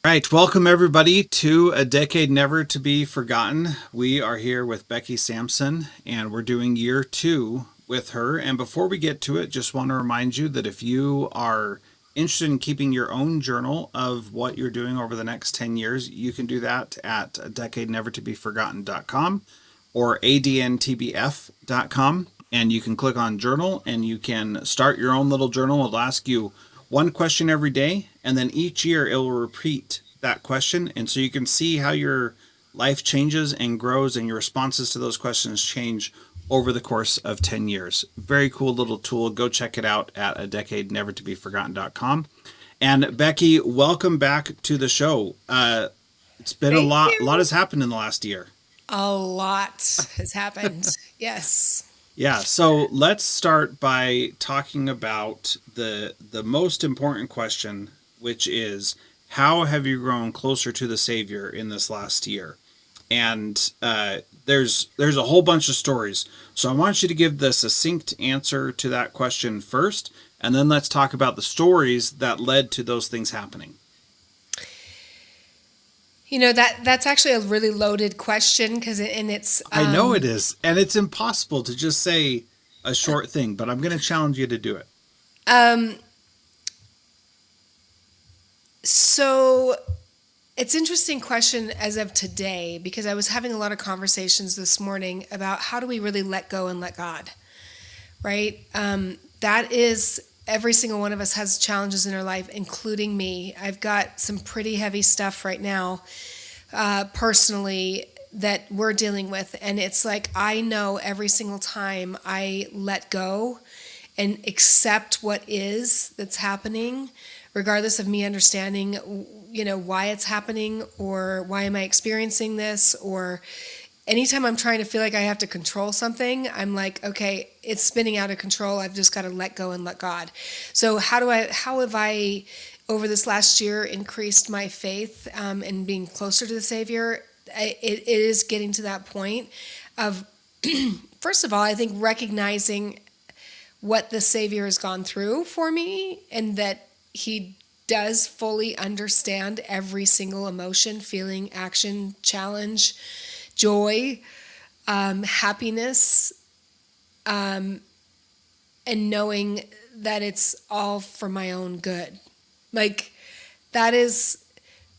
All right, welcome everybody to A Decade Never to Be Forgotten. We are here with Becky Sampson, and we're doing year 2 with her. And before we get to it, just want to remind you that if you are interested in keeping your own journal of what you're doing over the next 10 years, you can do that at decadenevertobeforgotten.com or adntbf.com. And you can click on journal and you can start your own little journal. It'll ask you one question every day, and then each year it will repeat that question. And so you can see how your life changes and grows, and your responses to those questions change over the course of 10 years. Very cool little tool. Go check it out at adecadenevertobeforgotten.com. And Becky, welcome back to the show. It's been Thank a lot you. has happened in the last year. A lot has happened. Yes. Yeah, so let's start by talking about the most important question, which is how have you grown closer to the Savior in this last year? And there's a whole bunch of stories. So I want you to give the succinct answer to that question first, and then let's talk about the stories that led to those things happening. That's actually a really loaded question because it's I know it is, and it's impossible to just say a short thing, but I'm going to challenge you to do it. um so it's interesting question as of today because I was having a lot of conversations this morning about how do we really let go and let God, right? That is every single one of us has challenges in our life, including me. I've got some pretty heavy stuff right now, personally, that we're dealing with. And it's like I know every single time I let go and accept what is that's happening, regardless of me understanding, why it's happening or why am I experiencing this, or anytime I'm trying to feel like I have to control something, I'm like, okay, it's spinning out of control. I've just got to let go and let God. So how have I, over this last year, increased my faith, and being closer to the Savior? It is getting to that point of, first of all, I think recognizing what the Savior has gone through for me and that He does fully understand every single emotion, feeling, action, challenge, joy, happiness, and knowing that it's all for my own good. Like that is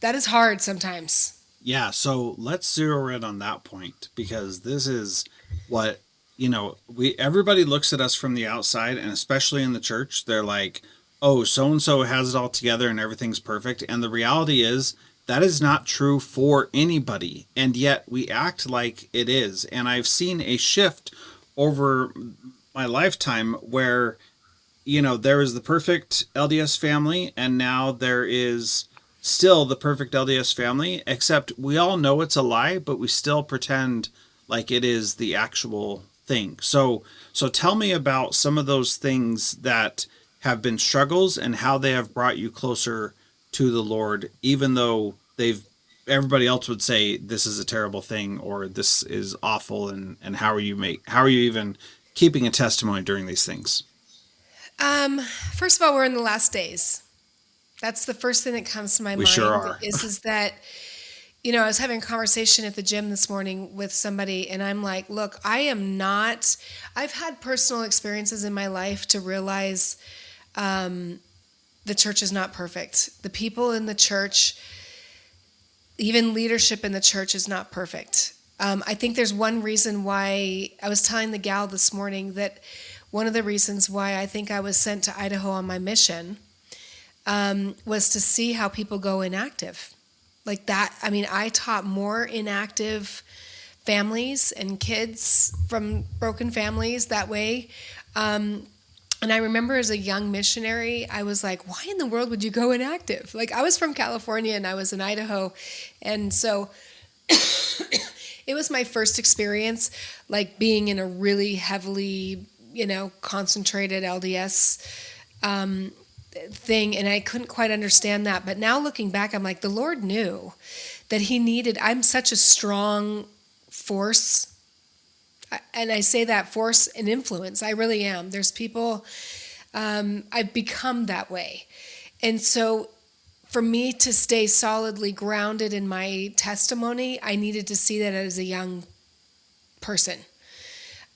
that is hard sometimes. Yeah, so let's zero in on that point because this is what, we everybody looks at us from the outside, and especially in the church, they're like, "Oh, so and so has it all together and everything's perfect." And the reality is that is not true for anybody, and yet we act like it is. And I've seen a shift over my lifetime where there is the perfect LDS family, and now there is still the perfect LDS family, except we all know it's a lie, but we still pretend like it is the actual thing. So tell me about some of those things that have been struggles and how they have brought you closer to the Lord, even though they've everybody else would say this is a terrible thing or this is awful, and how are you even keeping a testimony during these things? Um, First of all, we're in the last days. That's the first thing that comes to my We sure mind are. is that, I was having a conversation at the gym this morning with somebody, and I'm like, look, I've had personal experiences in my life to realize, the church is not perfect. The people in the church, even leadership in the church, is not perfect. I think there's one reason why I was telling the gal this morning that one of the reasons why I think I was sent to Idaho on my mission, was to see how people go inactive. Like that, I mean, I taught more inactive families and kids from broken families that way. And I remember as a young missionary, I was like, why in the world would you go inactive? Like, I was from California and I was in Idaho. And so it was my first experience, like being in a really heavily, concentrated LDS thing. And I couldn't quite understand that. But now looking back, I'm like, the Lord knew that I'm such a strong force. And I say that force and influence. I really am. There's people, I've become that way. And so for me to stay solidly grounded in my testimony, I needed to see that as a young person,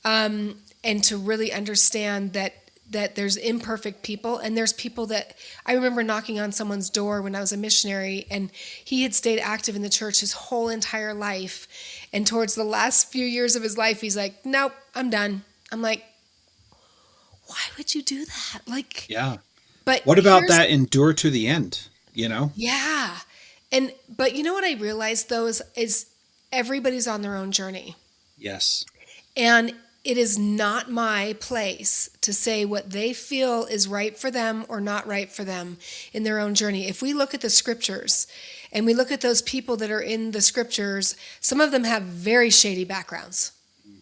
and to really understand that there's imperfect people, and there's people that I remember knocking on someone's door when I was a missionary, and he had stayed active in the church his whole entire life, and towards the last few years of his life, he's like, "Nope, I'm done." I'm like, "Why would you do that?" Like, Yeah. but What about here's that endure to the end? You know? yeah, and but you know what I realized though is everybody's on their own journey. Yes. And it is not my place to say what they feel is right for them or not right for them in their own journey. If we look at the scriptures and we look at those people that are in the scriptures, some of them have very shady backgrounds,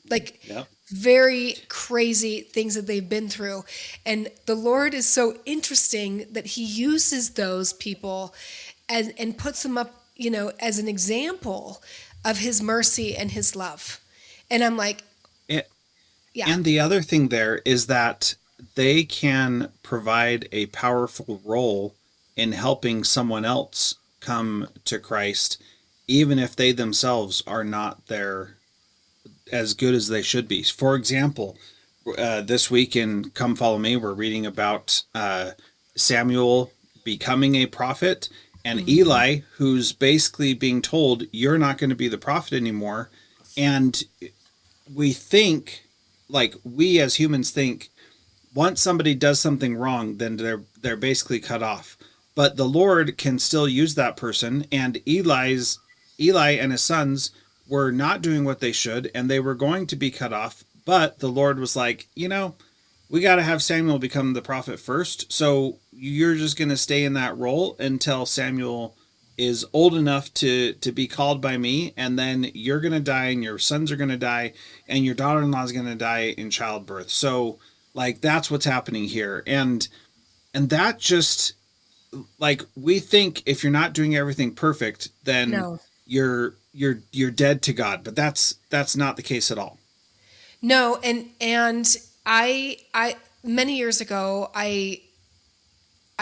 like Yep. very crazy things that they've been through. And the Lord is so interesting that he uses those people and puts them up, as an example of his mercy and his love. And I'm like, It, yeah, and the other thing there is that they can provide a powerful role in helping someone else come to Christ, even if they themselves are not there as good as they should be. For example, this week in Come Follow Me, we're reading about Samuel becoming a prophet and hmm Eli, who's basically being told, "You're not going to be the prophet anymore." And we think, like we as humans think, once somebody does something wrong, then they're basically cut off. But the Lord can still use that person, and Eli and his sons were not doing what they should, and they were going to be cut off. But the Lord was like, we got to have Samuel become the prophet first. So you're just going to stay in that role until Samuel is old enough to be called by me, and then you're going to die, and your sons are going to die, and your daughter-in-law is going to die in childbirth. So like that's what's happening here. And that just, like, we think if you're not doing everything perfect, then no, you're dead to God, but that's not the case at all. no, and I many years ago I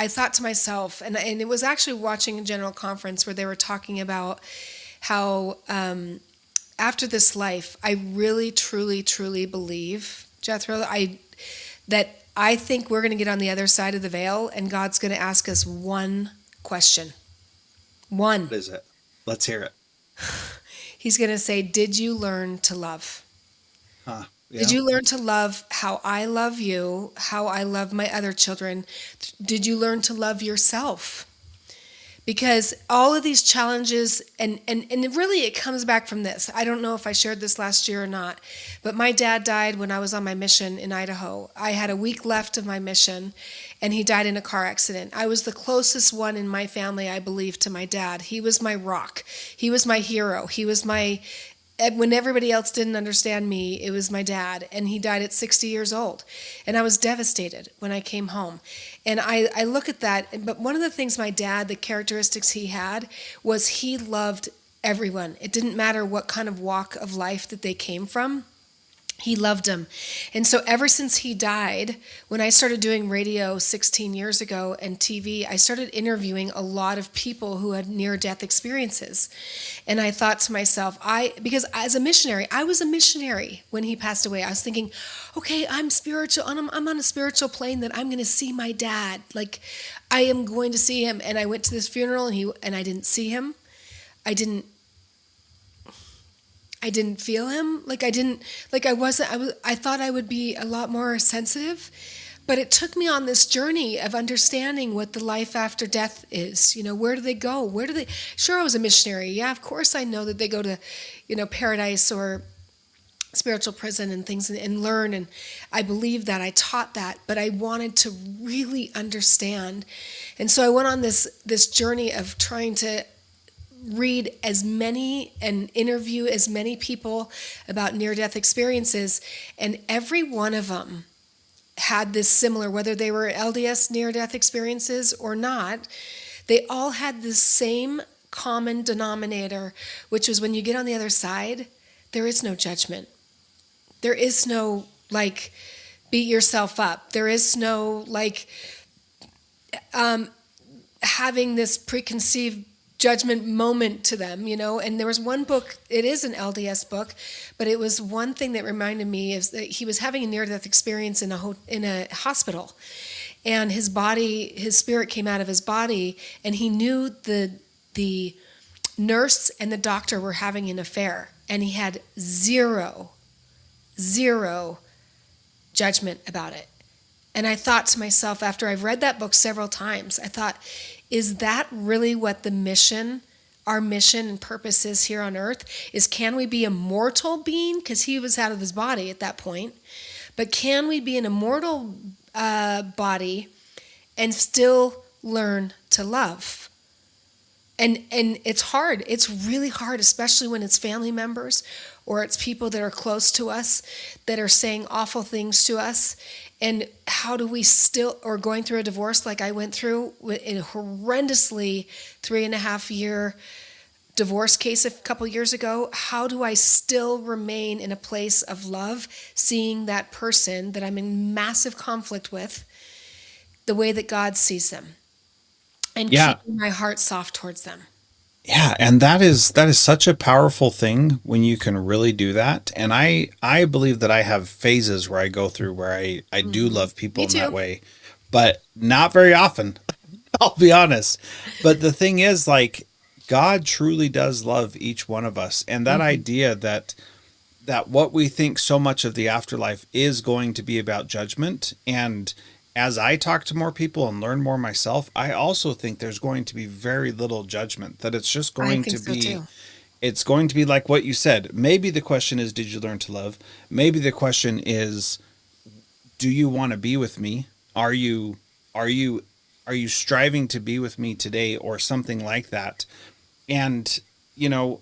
thought to myself, and it was actually watching a general conference where they were talking about how after this life, I really, truly, truly believe, Jethro, that I think we're going to get on the other side of the veil, and God's going to ask us one question. One. What is it? Let's hear it. He's going to say, "Did you learn to love? Huh. Did Yeah. you learn to love how I love you, how I love my other children? Did you learn to love yourself?" Because all of these challenges, and really it comes back from this. I don't know if I shared this last year or not, but my dad died when I was on my mission in Idaho. I had a week left of my mission, and he died in a car accident. I was the closest one in my family, I believe, to my dad. He was my rock. He was my hero. He was my, when everybody else didn't understand me, it was my dad. And he died at 60 years old. And I was devastated when I came home. And I look at that, but one of the things my dad, the characteristics he had, was he loved everyone. It didn't matter what kind of walk of life that they came from. He loved them. And so ever since he died, when I started doing radio 16 years ago and TV, I started interviewing a lot of people who had near-death experiences. And I thought to myself, because as a missionary, I was a missionary when he passed away. I was thinking, okay, I'm spiritual, I'm on a spiritual plane that I'm going to see my dad. Like, I am going to see him. And I went to this funeral and I didn't see him. I didn't feel him. I thought I would be a lot more sensitive, but it took me on this journey of understanding what the life after death is. Where do they go? Sure, I was a missionary. Yeah, of course I know that they go to, paradise or spiritual prison and things and learn. And I believe that, I taught that, but I wanted to really understand. And so I went on this journey of trying to read as many and interview as many people about near-death experiences, and every one of them had this similar, whether they were LDS near-death experiences or not, they all had this same common denominator, which was when you get on the other side, there is no judgment. There is no, beat yourself up. There is no, having this preconceived judgment moment to them, you know. And there was one book, it is an LDS book, but it was one thing that reminded me is that he was having a near-death experience in a hospital, and his spirit came out of his body, and he knew the nurse and the doctor were having an affair, and he had zero judgment about it. And I thought to myself, after I've read that book several times, I thought, is that really what our mission and purpose is here on earth? Is, can we be a mortal being? Because he was out of his body at that point. But can we be an immortal body and still learn to love? And it's hard. It's really hard, especially when it's family members or it's people that are close to us that are saying awful things to us. And how do we still, or going through a divorce like I went through, in a horrendously 3.5-year divorce case a couple years ago, how do I still remain in a place of love, seeing that person that I'm in massive conflict with the way that God sees them, and Yeah. keeping my heart soft towards them? Yeah, and that is such a powerful thing when you can really do that. And I believe that I have phases where I go through where I do love people Me in that too. way, but not very often. I'll be honest. But the thing is, like, God truly does love each one of us, and that Mhm. idea that what we think so much of the afterlife is going to be about judgment. And as I talk to more people and learn more myself, I also think there's going to be very little judgment, that it's just I going think to so be, too. it's going to be like what you said. Maybe the question is, did you learn to love? Maybe the question is, do you want to be with me? Are you are you striving to be with me today, or something like that? And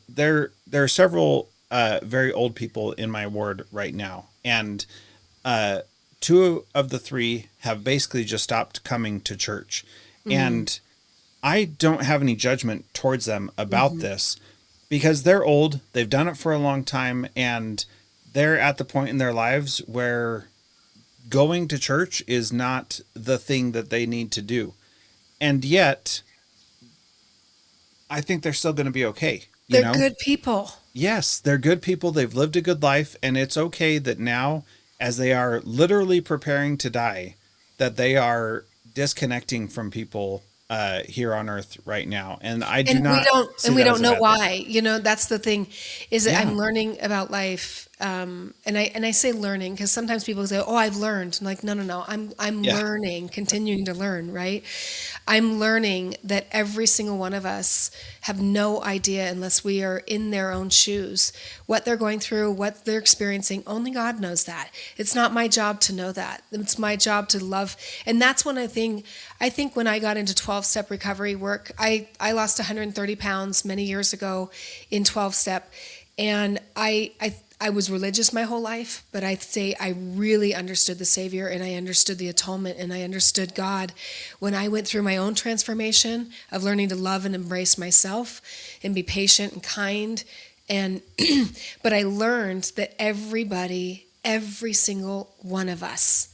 there are several very old people in my ward right now, and uh, two of the three have basically just stopped coming to church, Mm-hmm. and I don't have any judgment towards them about Mm-hmm. this, because they're old, they've done it for a long time, and they're at the point in their lives where going to church is not the thing that they need to do. And yet, I think they're still going to be okay, you They're know? good people. Yes, they're good people. They've lived a good life, and it's okay that now, as they are literally preparing to die, that they are disconnecting from people here on Earth right now. And I do And we not don't see we that don't as a know bad thing. why. You know, that's the thing, is that Yeah, I'm learning about life. And I say learning because sometimes people say, "Oh, I've learned." I'm like, no, no, no. I'm yeah, learning, continuing to learn, right? I'm learning that every single one of us have no idea, unless we are in their own shoes, what they're going through, what they're experiencing. Only God knows that. It's not my job to know that. It's my job to love. And that's when I think when I got into 12-step recovery work, I lost 130 pounds many years ago in 12-step. And I was religious my whole life, but I'd say I really understood the Savior, and I understood the atonement, and I understood God when I went through my own transformation of learning to love and embrace myself and be patient and kind. And but I learned that every single one of us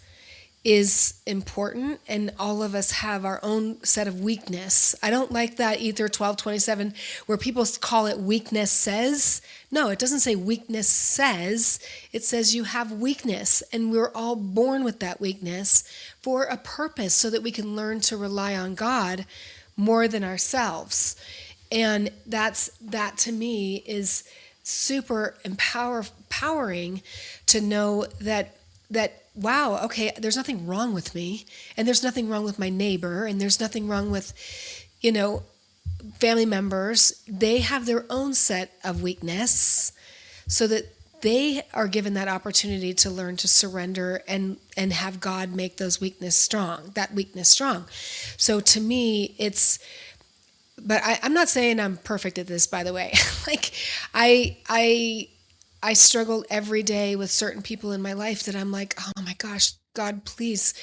is important, and all of us have our own set of weakness. I don't like that either 1227 where people call it weakness says. No, it doesn't say weakness says. It says you have weakness, and we're all born with that weakness for a purpose, so that we can learn to rely on God more than ourselves. And that to me is super empowering to know that wow, okay, there's nothing wrong with me, and there's nothing wrong with my neighbor, and there's nothing wrong with, you know, family members. They have their own set of weakness, so that they are given that opportunity to learn to surrender and have God make that weakness strong. So to me, but I'm not saying I'm perfect at this, by the way. Like, I struggle every day with certain people in my life that I'm like, oh my gosh, God, please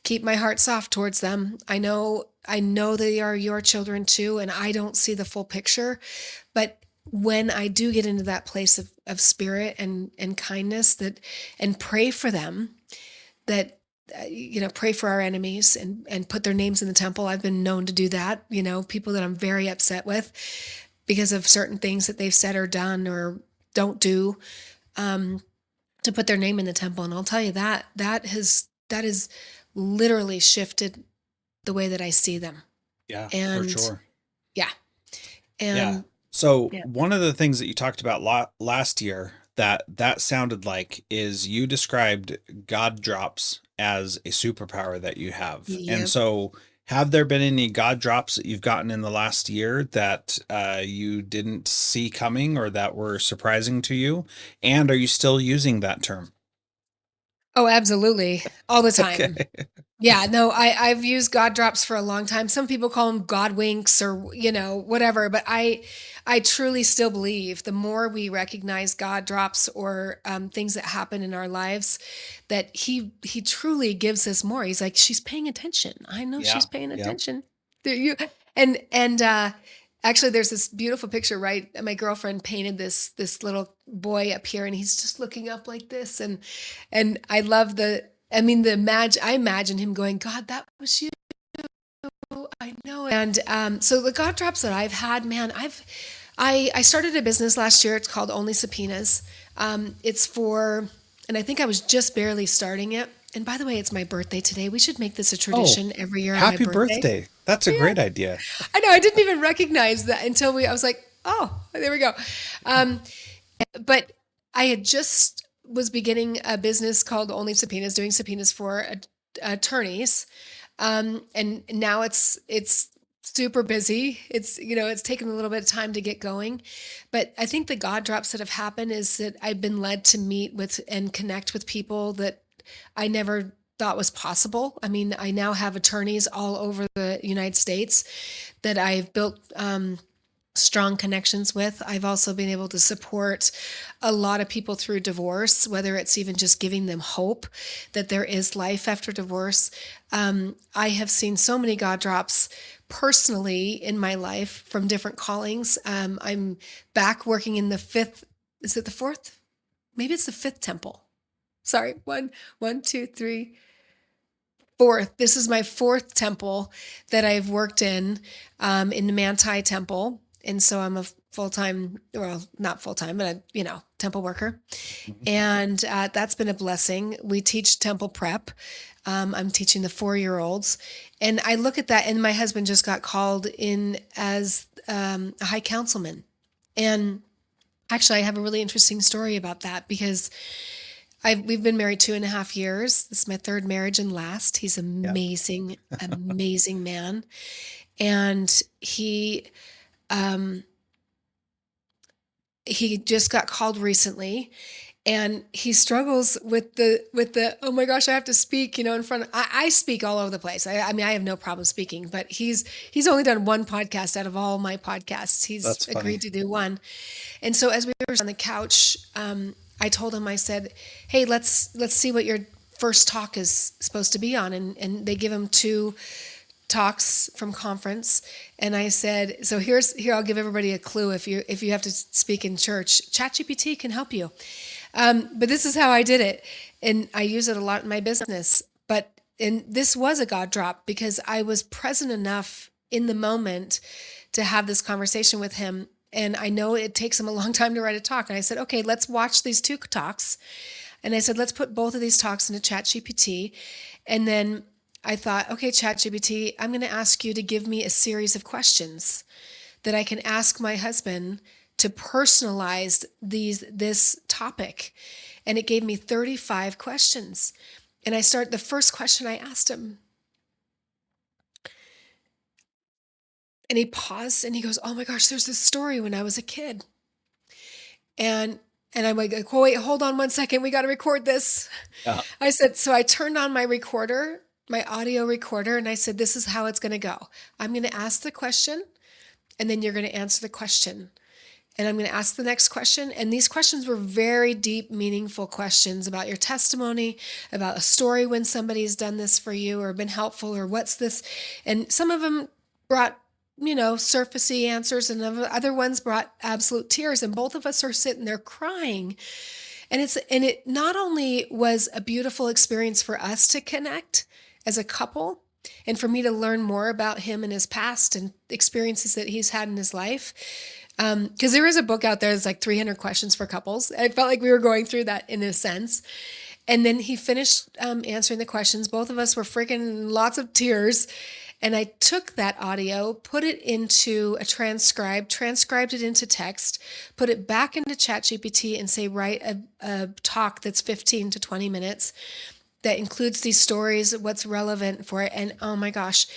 keep my heart soft towards them. I know they are your children too, and I don't see the full picture. But when I do get into that place of spirit and kindness, that and pray for them, that pray for our enemies and put their names in the temple. I've been known to do that, people that I'm very upset with because of certain things that they've said or done or don't do, um, to put their name in the temple. And I'll tell you that has literally shifted the way that I see them. Yeah, for And sure. yeah, Yeah. and So yeah, one of the things that you talked about last year that sounded like is you described God drops as a superpower that you have. And yep. so have there been any God drops that you've gotten in the last year that you didn't see coming or that were surprising to you? And are you still using that term? Oh, absolutely, all the time. Okay. Yeah, no, I've used God drops for a long time. Some people call them God winks or, whatever, but I truly still believe the more we recognize God drops or things that happen in our lives, that he truly gives us more. He's like, she's paying attention. I know she's Yeah. paying Yep. attention. There you and actually there's this beautiful picture, right? My girlfriend painted this little boy up here and he's just looking up like this and I love I imagine him going, God, that was you. I know it. And so the God drops that I've had, man, I started a business last year. It's called Only Subpoenas. It's for, and I think I was just barely starting it. And by the way, it's my birthday today. We should make this a Oh, tradition every year on my happy birthday. birthday. That's a Yeah, great idea. I know. I didn't even recognize that until I was like, oh, there we go. Um, but I had just was beginning a business called Only Subpoenas, doing subpoenas for attorneys, and now it's super busy. It's taken a little bit of time to get going, but I think the God drops that have happened is that I've been led to meet with and connect with people that I never thought was possible. I mean, I now have attorneys all over the United States that I've built strong connections with. I've also been able to support a lot of people through divorce, whether it's even just giving them hope that there is life after divorce. I have seen so many God drops personally in my life from different callings. I'm back working in the fifth, is it the fourth? Maybe it's the fifth temple. Sorry, one, two, three, fourth. This is my fourth temple that I've worked in the Manti Temple. And so I'm a full time, well, not full time, but temple worker. Mhm. And that's been a blessing. We teach temple prep. I'm teaching the 4-year-olds. And I look at that, and my husband just got called in as a high councilman. And actually, I have a really interesting story about that because we've been married 2.5 years. This is my third marriage and last. He's Yeah. amazing, amazing man. And um, he just got called recently and he struggles with the oh my gosh, I have to speak, in front of, I speak all over the place. I mean, I have no problem speaking, but he's only done one podcast out of all my podcasts. He's That's agreed funny. to do one. And so as we were on the couch, I told him, I said, hey, let's see what your first talk is supposed to be on. And they give him two talks from conference. And I said, so here, I'll give everybody a clue. If you have to speak in church, ChatGPT can help you. But this is how I did it. And I use it a lot in my business. And this was a God drop because I was present enough in the moment to have this conversation with him. And I know it takes him a long time to write a talk. And I said, okay, let's watch these two talks. And I said, let's put both of these talks into ChatGPT. And then I thought, okay, ChatGPT, I'm going to ask you to give me a series of questions that I can ask my husband to personalize this topic. And it gave me 35 questions. And the first question I asked him, and he paused and he goes, oh my gosh, there's this story when I was a kid. And I'm like, oh, wait, hold on one second. We got to record this. Yeah. I said, so I turned on my recorder, my audio recorder, and I said, this is how it's going to go. I'm going to ask the question, and then you're going to answer the question. And I'm going to ask the next question. And these questions were very deep, meaningful questions about your testimony, about a story when somebody's done this for you or been helpful, or what's this. And some of them brought, surfacey answers, and other ones brought absolute tears. And both of us are sitting there crying. And it not only was a beautiful experience for us to connect as a couple and for me to learn more about him and his past and experiences that he's had in his life. Because there is a book out there that's like 300 questions for couples. I felt like we were going through that in a sense. And then he finished answering the questions. Both of us were freaking lots of tears. And I took that audio, put it into a transcribed it into text, put it back into ChatGPT and say, write a talk that's 15 to 20 minutes that includes these stories, what's relevant for it. And oh my gosh,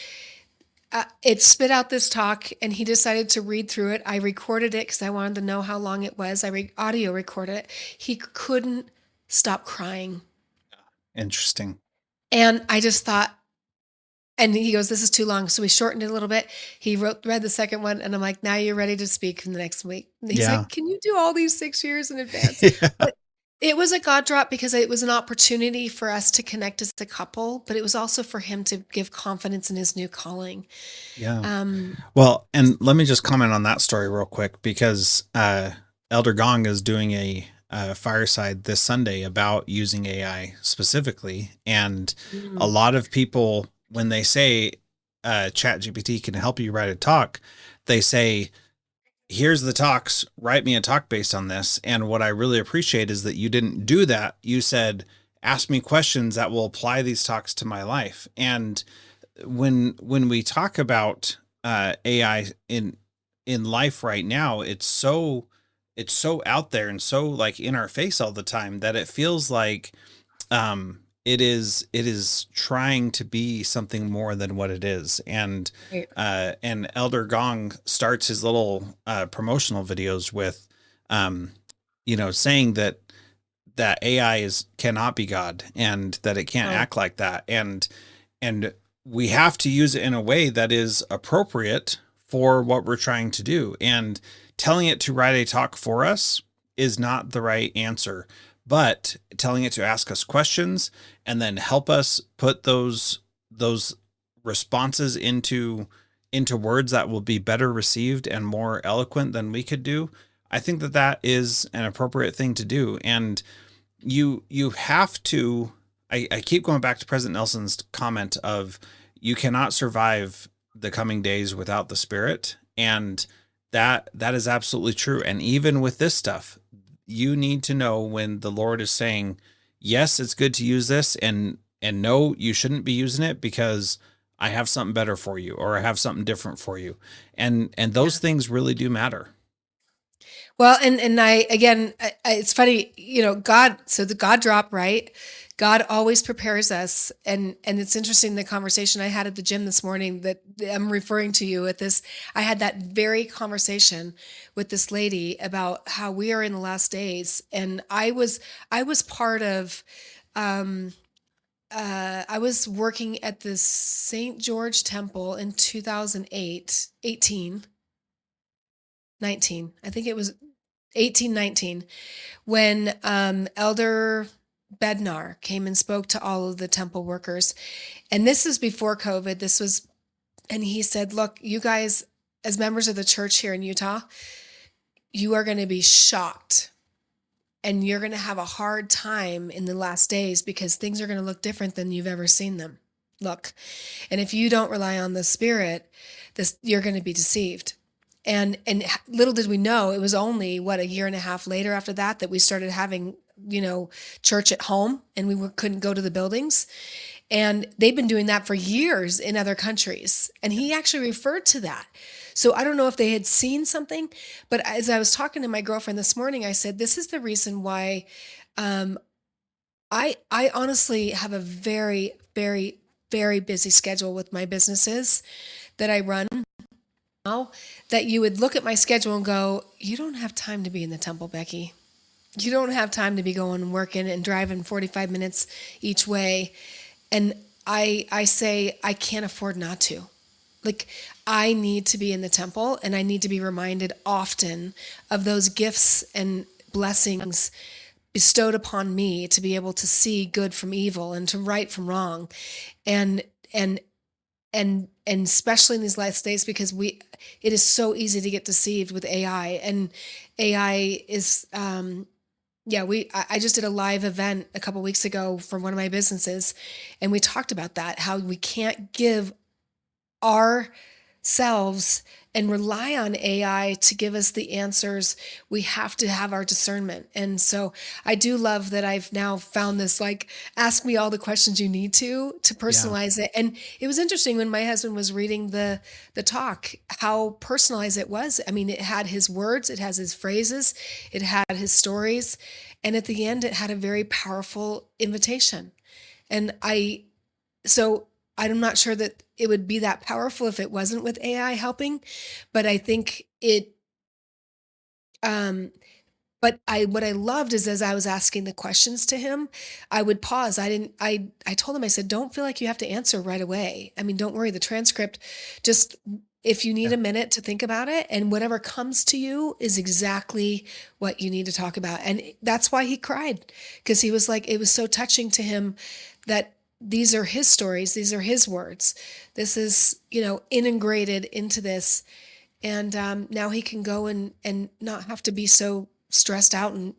it spit out this talk and he decided to read through it. I recorded it because I wanted to know how long it was. Audio recorded it. He couldn't stop crying. Interesting. And I just thought, and he goes, this is too long. So we shortened it a little bit. He read the second one. And I'm like, now you're ready to speak in the next week. And he's Yeah. like, can you do all these 6 years in advance? Yeah. But it was a God drop because it was an opportunity for us to connect as a couple, but it was also for him to give confidence in his new calling. Yeah. Um, Well, and let me just comment on that story real quick because Elder Gong is doing a fireside this Sunday about using AI specifically. And a mm, lot of people, when they say ChatGPT can help you write a talk, they say, here's the talks, write me a talk based on this. And what I really appreciate is that you didn't do that. You said, ask me questions that will apply these talks to my life. And when we talk about AI in life right now, it's so out there and so like in our face all the time that it feels like it is trying to be something more than what it is. right. And Elder Gong starts his little promotional videos with saying that AI is cannot be God and that it can't Oh, act like that. And we have to use it in a way that is appropriate for what we're trying to do. And telling it to write a talk for us is not the right answer, but telling it to ask us questions and then help us put those responses into words that will be better received and more eloquent than we could do. I think that is an appropriate thing to do. And you have to, I keep going back to President Nelson's comment of you cannot survive the coming days without the Spirit. And that is absolutely true. And even with this stuff, you need to know when the Lord is saying, yes, it's good to use this, and no, you shouldn't be using it because I have something better for you, or I have something different for you. And yeah. those things really do matter. Well, and I again, it's funny, God. So the God drop, right? God always prepares us, and it's interesting the conversation I had at the gym this morning that I'm referring to you at this. I had that very conversation with this lady about how we are in the last days, and I was part of. Um, I was working at the St. George Temple in 2008, 18, 19. I think it was 1819 when Elder Bednar came and spoke to all of the temple workers. And this is before COVID. And he said, look, you guys, as members of the church here in Utah, you are going to be shocked and you're going to have a hard time in the last days because things are going to look different than you've ever seen them look. And if you don't rely on the Spirit, you're going to be deceived. And little did we know, it was only a year and a half later after that we started having church at home, and couldn't go to the buildings. And they've been doing that for years in other countries. And he actually referred to that. So I don't know if they had seen something, but as I was talking to my girlfriend this morning, I said, this is the reason why um, I honestly have a very, very, very busy schedule with my businesses that I run now, that you would look at my schedule and go, you don't have time to be in the temple, Becky. You don't have time to be going and working and driving 45 minutes each way. And I say, I can't afford not to. Like, I need to be in the temple, and I need to be reminded often of those gifts and blessings bestowed upon me to be able to see good from evil and to right from wrong. And and and especially in these last days, because it is so easy to get deceived with AI, and AI is Yeah, I just did a live event a couple weeks ago for one of my businesses, and we talked about that, how we can't give ourselves and rely on AI to give us the answers. We have to have our discernment. And so I do love that I've now found this, like, ask me all the questions you need to Yeah. personalize it. And it was interesting when my husband was reading the talk, how personalized it was. I mean, it had his words, it has his phrases, it had his stories, and at the end it had a very powerful invitation. And so I'm not sure that it would be that powerful if it wasn't with AI helping, but I think it, um, but what I loved is as I was asking the questions to him, I would pause. I told him, I said, don't feel like you have to answer right away. I mean, don't worry, the transcript, just if you need Yeah. a minute to think about it, and whatever comes to you is exactly what you need to talk about. And that's why he cried, because he was like, it was so touching to him that these are his stories, these are his words. This is, integrated into this. And now he can go and not have to be so stressed out and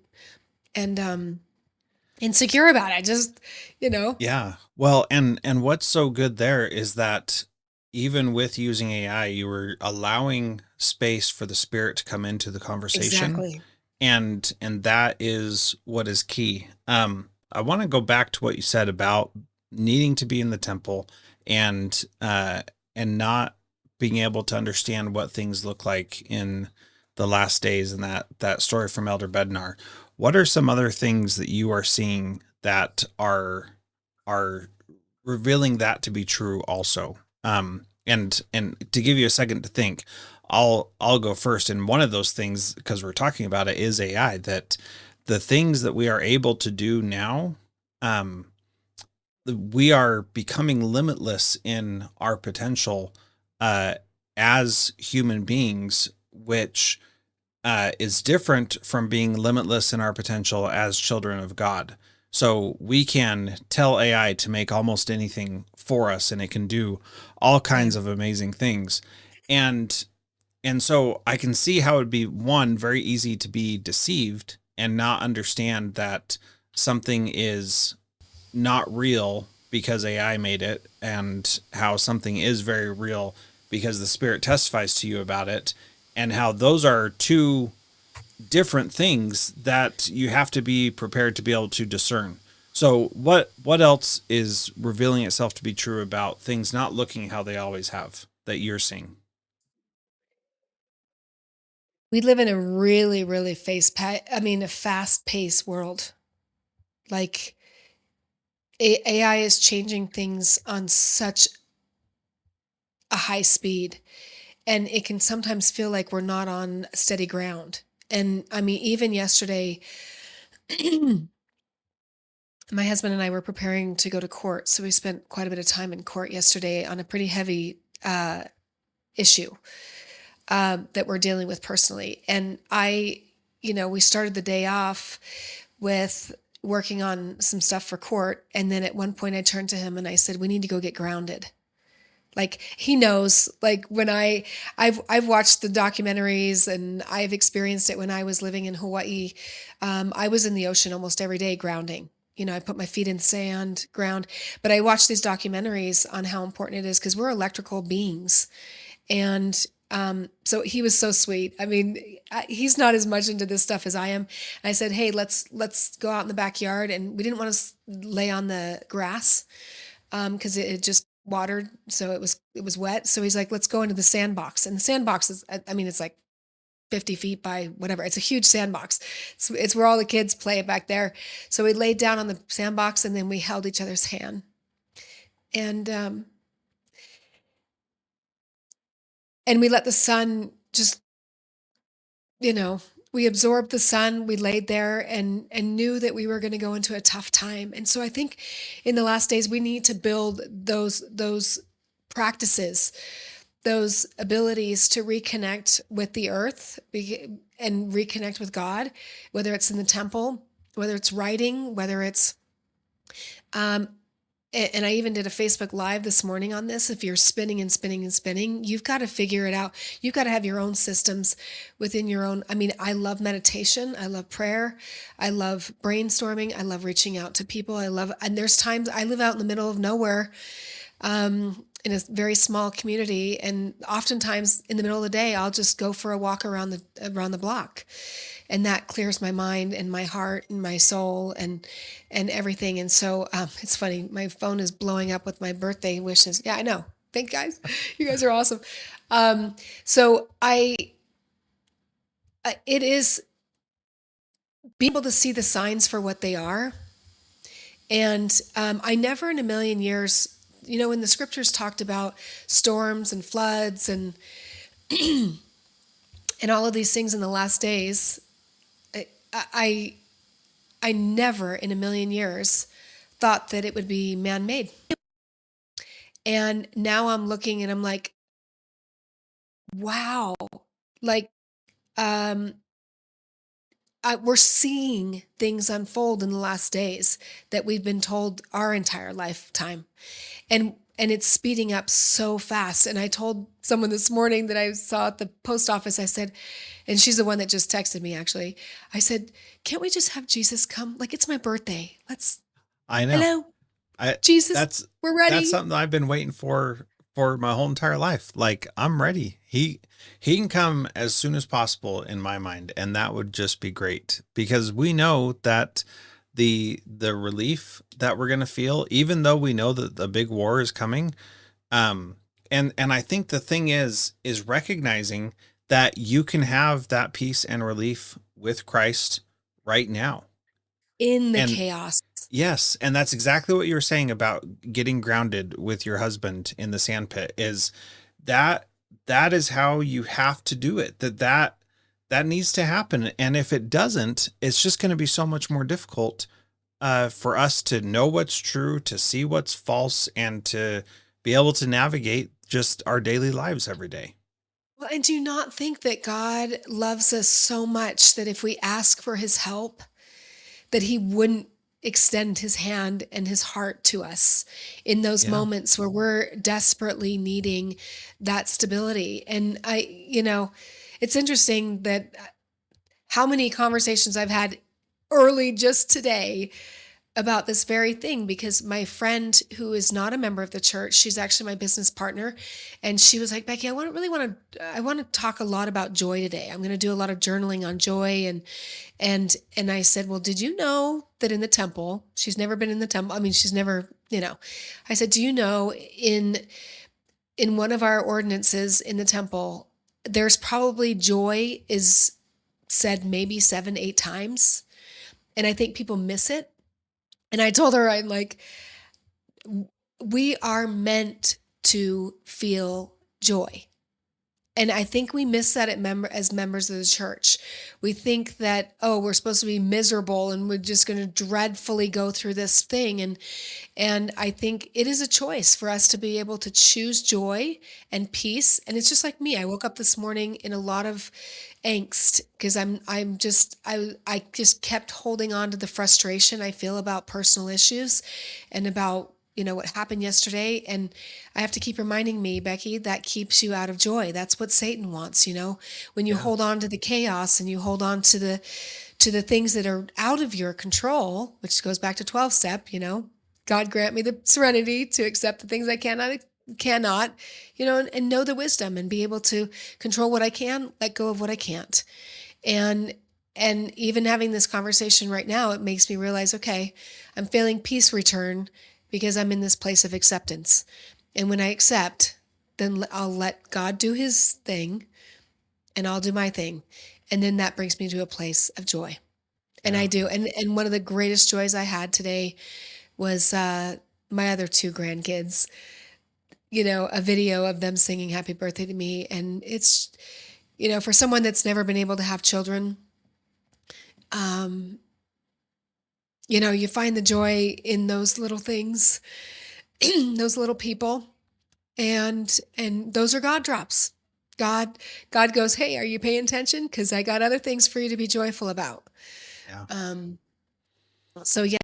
insecure about it. Just, you know, Yeah. Well, and what's so good there is that even with using AI, you were allowing space for the spirit to come into the conversation, exactly. and that is what is key. I want to go back to what you said about needing to be in the temple and and not being able to understand what things look like in the last days, and that story from Elder Bednar. What are some other things that you are seeing that are revealing that to be true also? And to give you a second to think, I'll go first. And one of those things, because we're talking about it, is AI. That the things that we are able to do now, um, we are becoming limitless in our potential uh, as human beings, which is different from being limitless in our potential as children of God. So we can tell AI to make almost anything for us, and it can do all Yeah. kinds of amazing things. And and so I can see how it would be, one, very easy to be deceived and not understand that something is not real because AI made it, and how something is very real because the spirit testifies to you about it, and how those are two different things that you have to be prepared to be able to discern. So what else is revealing itself to be true about things not looking how they always have that you're seeing? We live in a really, really a fast paced world. Like AI is changing things on such a high speed, and it can sometimes feel like we're not on steady ground. And I mean, even yesterday, my husband and I were preparing to go to court. So we spent quite a bit of time in court yesterday on a pretty heavy issue that we're dealing with personally. And we started the day off with working on some stuff for court. And then at one point I turned to him and I said, we need to go get grounded. Like he knows, like when I've watched the documentaries and I've experienced it when I was living in Hawaii. I was in the ocean almost every day grounding. I put my feet in sand, ground, but I watched these documentaries on how important it is because we're electrical beings. And so he was so sweet. I mean, he's not as much into this stuff as I am. And I said, "Hey, let's go out in the backyard." And we didn't want to lay on the grass because it just watered, so it was wet. So he's like, "Let's go into the sandbox." And the sandbox is, I mean, it's like 50 feet by whatever. It's a huge sandbox. It's where all the kids play back there. So we laid down on the sandbox and then we held each other's hand. And we let the sun just, you know, we absorbed the sun, we laid there and knew that we were going to go into a tough time. And so I think in the last days we need to build those practices, those abilities to reconnect with the earth and reconnect with God, whether it's in the temple, whether it's writing, whether it's and I even did a Facebook Live this morning on this. If you're spinning and spinning and spinning, you've got to figure it out. You've got to have your own systems within your own. I mean, I love meditation. I love prayer. I love brainstorming. I love reaching out to people. And there's times I live out in the middle of nowhere, in a very small community. And oftentimes in the middle of the day, I'll just go for a walk around the block. And that clears my mind and my heart and my soul and everything. And so it's funny. My phone is blowing up with my birthday wishes. Yeah, I know. Thank you guys. You guys are awesome. So it is being able to see the signs for what they are. And I never in a million years, when the scriptures talked about storms and floods and all of these things in the last days, I I never in a million years thought that it would be man-made. And now I'm looking and I'm like, wow, like um we're seeing things unfold in the last days that we've been told our entire lifetime. And it's speeding up so fast. And I told someone this morning that I saw at the post office, I said, and she's the one that just texted me actually. I said, can't we just have Jesus come? Like, it's my birthday. I know. Hello, I Jesus, that's we're that's ready. something I've been waiting for my whole entire life. Like, I'm ready. He can come as soon as possible in my mind, and that would just be great because we know that the relief that we're going to feel, even though we know that the big war is coming. um and I think the thing is recognizing that you can have that peace and relief with Christ right now. In the And chaos. yes, and that's exactly what you were saying about getting grounded with your husband in the sandpit. Is that that is how you have to do it. That needs to happen. And if it doesn't, it's just going to be so much more difficult for us to know what's true, to see what's false, and to be able to navigate just our daily lives every day. Well, and do you not think that God loves us so much that if we ask for his help, that he wouldn't extend his hand and his heart to us in those Yeah. moments where we're desperately needing that stability? And it's interesting that how many conversations I've had early just today about this very thing, because my friend who is not a member of the church, she's actually my business partner, and she was like, Becky, I want to talk a lot about joy today. I'm going to do a lot of journaling on joy. And I said, well, did you know that in the temple, she's never been in the temple, I mean, she's never, I said, do you know, in one of our ordinances in the temple, there's probably joy is said maybe 7, 8 times, and I think people miss it. And I told her, I'm like, we are meant to feel joy. And I think we miss that as members of the church. We think that, oh, we're supposed to be miserable and we're just going to dreadfully go through this thing. And I think it is a choice for us to be able to choose joy and peace. And it's just like me. I woke up this morning in a lot of angst because I just kept holding on to the frustration I feel about personal issues and about what happened yesterday. And I have to keep reminding me, Becky, that keeps you out of joy. That's what Satan wants. When you Yeah. hold on to the chaos and you hold on to the things that are out of your control, which goes back to 12 step, God grant me the serenity to accept the things I cannot, and know the wisdom and be able to control what I can, let go of what I can't. And and even having this conversation right now, it makes me realize, okay, I'm feeling peace return because I'm in this place of acceptance. And when I accept, then I'll let God do his thing and I'll do my thing. And then that brings me to a place of joy. And I Yeah. do. And one of the greatest joys I had today was my other two grandkids, a video of them singing happy birthday to me. And it's, for someone that's never been able to have children, um, you find the joy in those little things, those little people. And those are God drops. God God goes, hey, are you paying attention? Because I got other things for you to be joyful about. Yeah. Um, so yeah,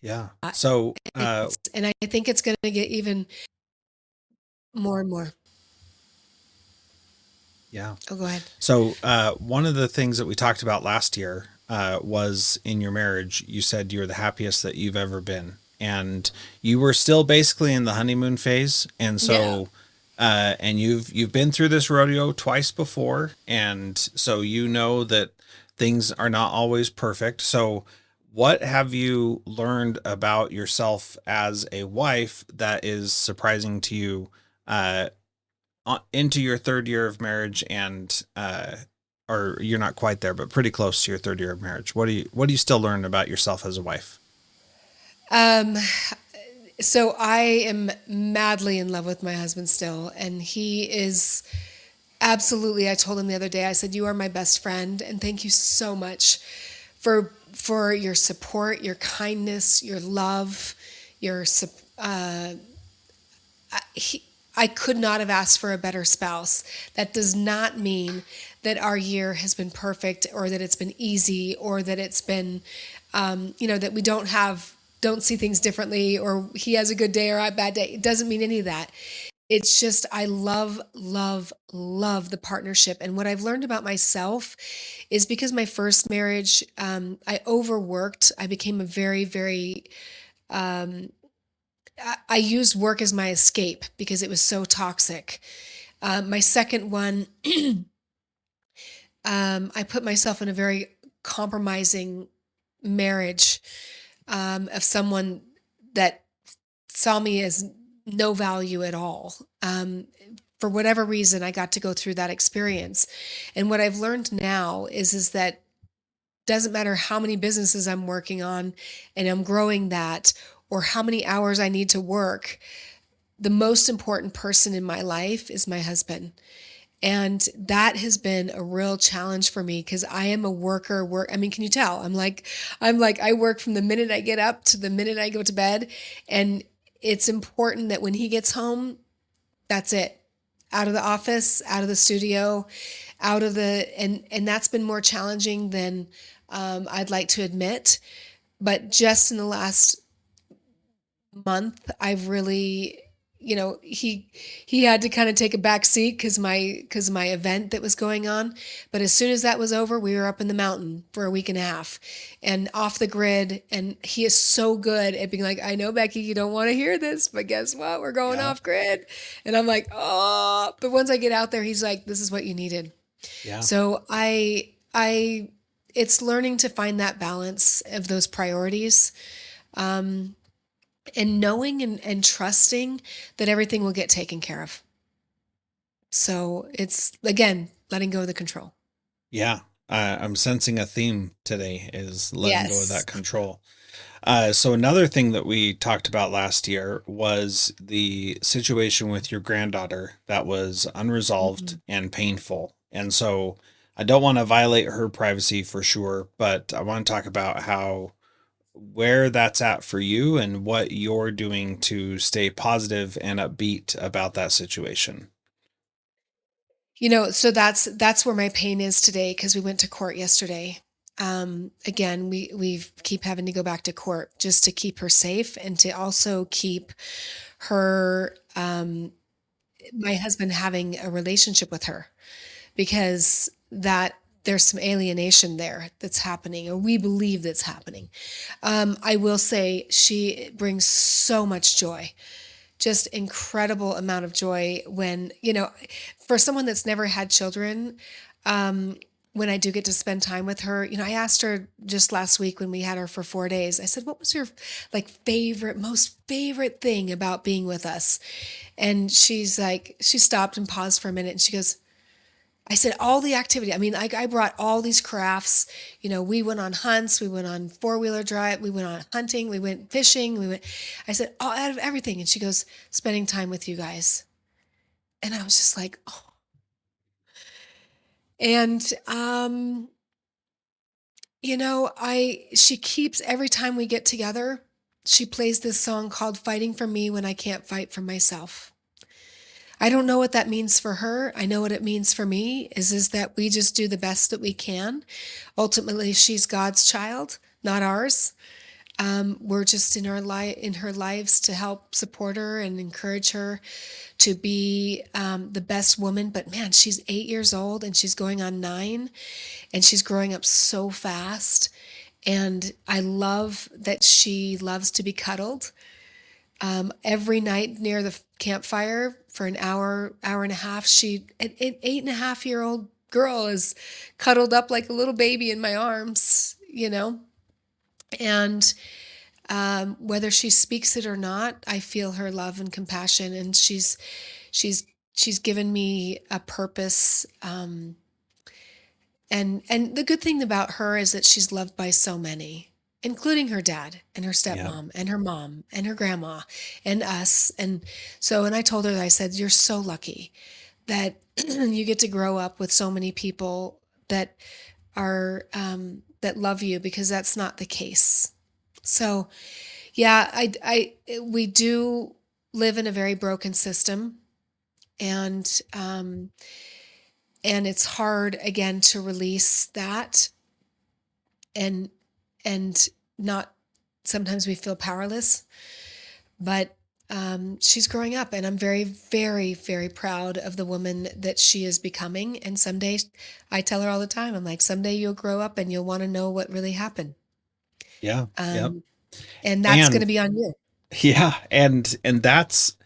Yeah. So, And I think it's going to get even more and more. yeah. Oh, go ahead. So, one of the things that we talked about last year was in your marriage, you said you're the happiest that you've ever been. And you were still basically in the honeymoon phase. And Yeah. so, and you've been through this rodeo twice before. And so you know that things are not always perfect. So, what have you learned about yourself as a wife that is surprising to you uh, into your third year of marriage and or you're not quite there but pretty close to your third year of marriage, what do you still learn about yourself as a wife? Um, so I am madly in love with my husband still, and he is absolutely. I told him the other day, I said, "You are my best friend, and thank you so much for your support, your kindness, your love, your he, I could not have asked for a better spouse. That does not mean that our year has been perfect or that it's been easy or that it's been, that we don't see things differently or he has a good day or a bad day. It doesn't mean any of that. It's just, I love, love, love the partnership. And what I've learned about myself is because my first marriage, I overworked. I became a very, very, um, I used work as my escape because it was so toxic. My second one, I put myself in a very compromising marriage of someone that saw me as no value at all. For whatever reason, I got to go through that experience. And what I've learned now is that doesn't matter how many businesses I'm working on and I'm growing that or how many hours I need to work, the most important person in my life is my husband. And that has been a real challenge for me because I am a worker. I mean, can you tell? I'm like, I work from the minute I get up to the minute I go to bed. And it's important that when he gets home, that's it. Out of the office, out of the studio, and that's been more challenging than I'd like to admit. But just in the last month, I've really, he had to kind of take a back seat because my event that was going on. But as soon as that was over, we were up in the mountain for a week and a half and off the grid. And he is so good at being like, I know, Becky, you don't want to hear this, but guess what? We're going Yeah. off grid. And I'm like, oh, but once I get out there, he's like, this is what you needed. Yeah. So it's learning to find that balance of those priorities. Um, and knowing and trusting that everything will get taken care of. So it's again letting go of the control. Yeah. I'm sensing a theme today is letting go of that Yes. control. So another thing that we talked about last year was the situation with your granddaughter that was unresolved Mhm. and painful. And so I don't want to violate her privacy for sure, but I want to talk about how where that's at for you and what you're doing to stay positive and upbeat about that situation. So that's where my pain is today because we went to court yesterday. Again, we keep having to go back to court just to keep her safe and to also keep her my husband having a relationship with her because that there's some alienation there that's happening, or we believe that's happening. I will say she brings so much joy, just incredible amount of joy when, for someone that's never had children, um, when I do get to spend time with her, I asked her just last week when we had her for 4 days, I said, what was your most favorite thing about being with us? And she's like, she stopped and paused for a minute and she goes, I said, all the activity. I mean, I brought all these crafts. We went on hunts, we went on four-wheeler drive, we went on hunting, we went fishing, I said, all out of everything. And she goes, spending time with you guys. And I was just like, oh. And, she keeps, every time we get together, she plays this song called Fighting for Me When I Can't Fight for Myself. I don't know what that means for her. I know what it means for me is that we just do the best that we can. Ultimately, she's God's child, not ours. We're just in in her lives to help support her and encourage her to be the best woman. But man, she's 8 years old and she's going on 9, and she's growing up so fast. And I love that she loves to be cuddled. Every night near the campfire for an hour, hour and a half, an 8.5-year-old girl is cuddled up like a little baby in my arms, and whether she speaks it or not, I feel her love and compassion, and she's she's given me a purpose. And the good thing about her is that she's loved by so many, including her dad and her Yeah. stepmom and her mom and her grandma and us. And I told her, I said, you're so lucky that you get to grow up with so many people that that love you, because that's not the case. So yeah, we do live in a very broken system, and and it's hard again to release that, and and not, sometimes we feel powerless, but she's growing up, and I'm very, very, very proud of the woman that she is becoming. And someday, I tell her all the time, I'm like, someday you'll grow up and you'll want to know what really happened. Yeah. Yep. Um, and that's going to And be on you. yeah, and that's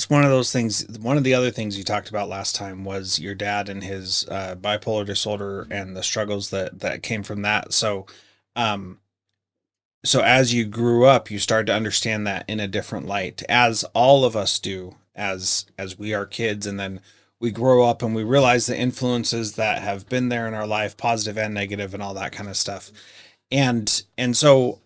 one of those things. One of the other things you talked about last time was your dad and his bipolar disorder and the struggles that came from that. Um, so as you grew up, you started to understand that in a different light, as all of us do, as we are kids, and then we grow up and we realize the influences that have been there in our life, positive and negative, and all that kind of stuff. And so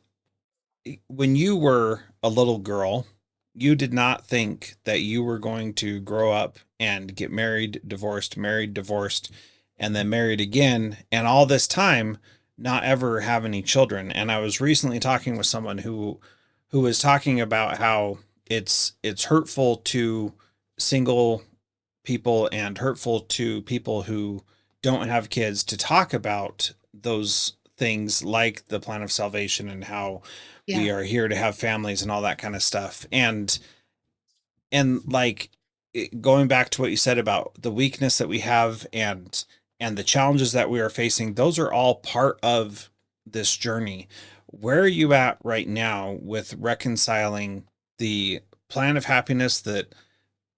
when you were a little girl, you did not think that you were going to grow up and get married, divorced, and then married again, and all this time not ever have any children. And I was recently talking with someone who was talking about how it's hurtful to single people and hurtful to people who don't have kids to talk about those things like the plan of salvation and how Yeah. we are here to have families and all that kind of stuff. And like going back to what you said about the weakness that we have and the challenges that we are facing, those are all part of this journey. Where are you at right now with reconciling the plan of happiness that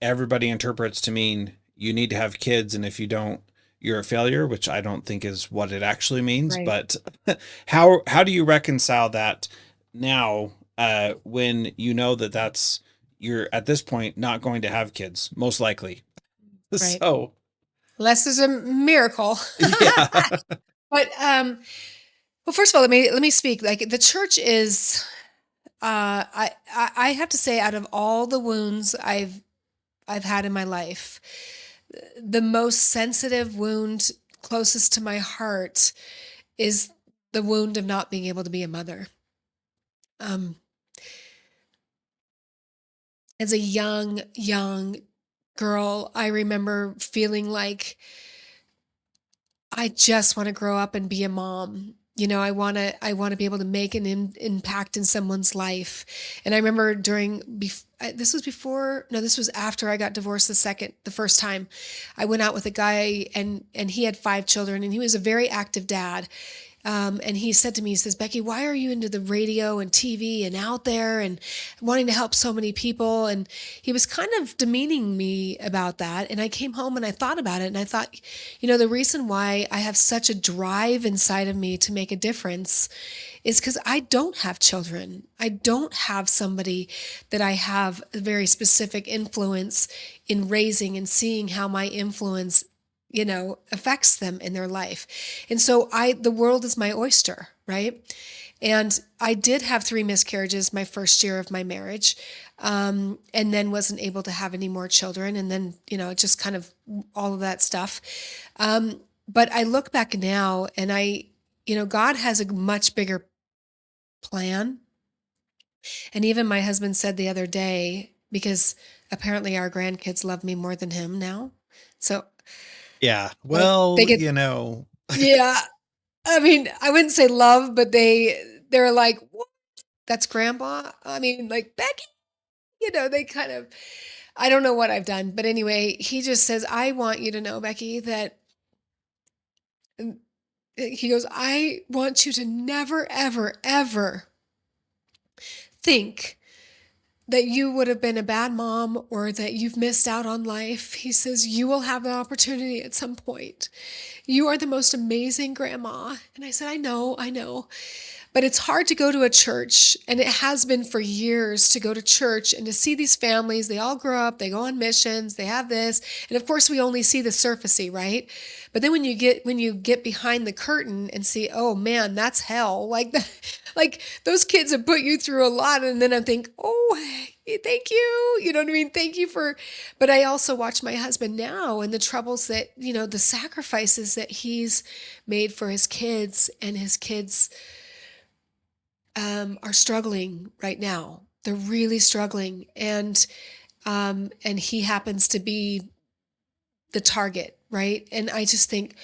everybody interprets to mean you need to have kids, and if you don't, you're a failure, which I don't think is what it actually means. Right. But how do you reconcile that now, when you know that that's, you're at this point not going to have kids most likely? Right. So Unless there's a miracle. yeah. But well, first of all, let me speak. Like, the church is, I have to say, out of all the wounds I've had in my life, the most sensitive wound closest to my heart is the wound of not being able to be a mother. Um, as a young girl, I remember feeling like I just want to grow up and be a mom. I want to be able to make an impact in someone's life. And I remember this was before, no, this was after I got divorced the first time. I went out with a guy, and he had 5 children, and he was a very active dad. And he said to me, he says, Becky, why are you into the radio and TV and out there and wanting to help so many people? And he was kind of demeaning me about that. And I came home and I thought about it, and I thought, the reason why I have such a drive inside of me to make a difference is because I don't have children. I don't have somebody that I have a very specific influence in raising, and seeing how my influence affects them in their life. And so the world is my oyster, right? And I did have 3 miscarriages my first year of my marriage, and then wasn't able to have any more children. And then, just kind of all of that stuff. But I look back now, and God has a much bigger plan. And even my husband said the other day, because apparently our grandkids love me more than him now. So Yeah. they Well, get, yeah. I mean, I wouldn't say love, but they're like, what? that's grandma. I mean, like, Becky, they kind of, I don't know what I've done, but anyway, he just says, I want you to know, Becky, that and he goes, I want you to never, ever, ever think that you would have been a bad mom or that you've missed out on life. He says, you will have the opportunity at some point. You are the most amazing grandma. And I said, I know, I know. But it's hard to go to a church, and it has been for years to go to church and to see these families. They all grow up, they go on missions, they have this. And of course, we only see the surfacey, right? But then when you get behind the curtain and see, oh man, that's hell. Like like those kids have put you through a lot. And then I think, oh, thank you. You know what I mean? Thank you for, but I also watch my husband now and the troubles that, the sacrifices that he's made for his kids, and his kids are struggling right now. They're really struggling, and he happens to be the target, right? And I just think,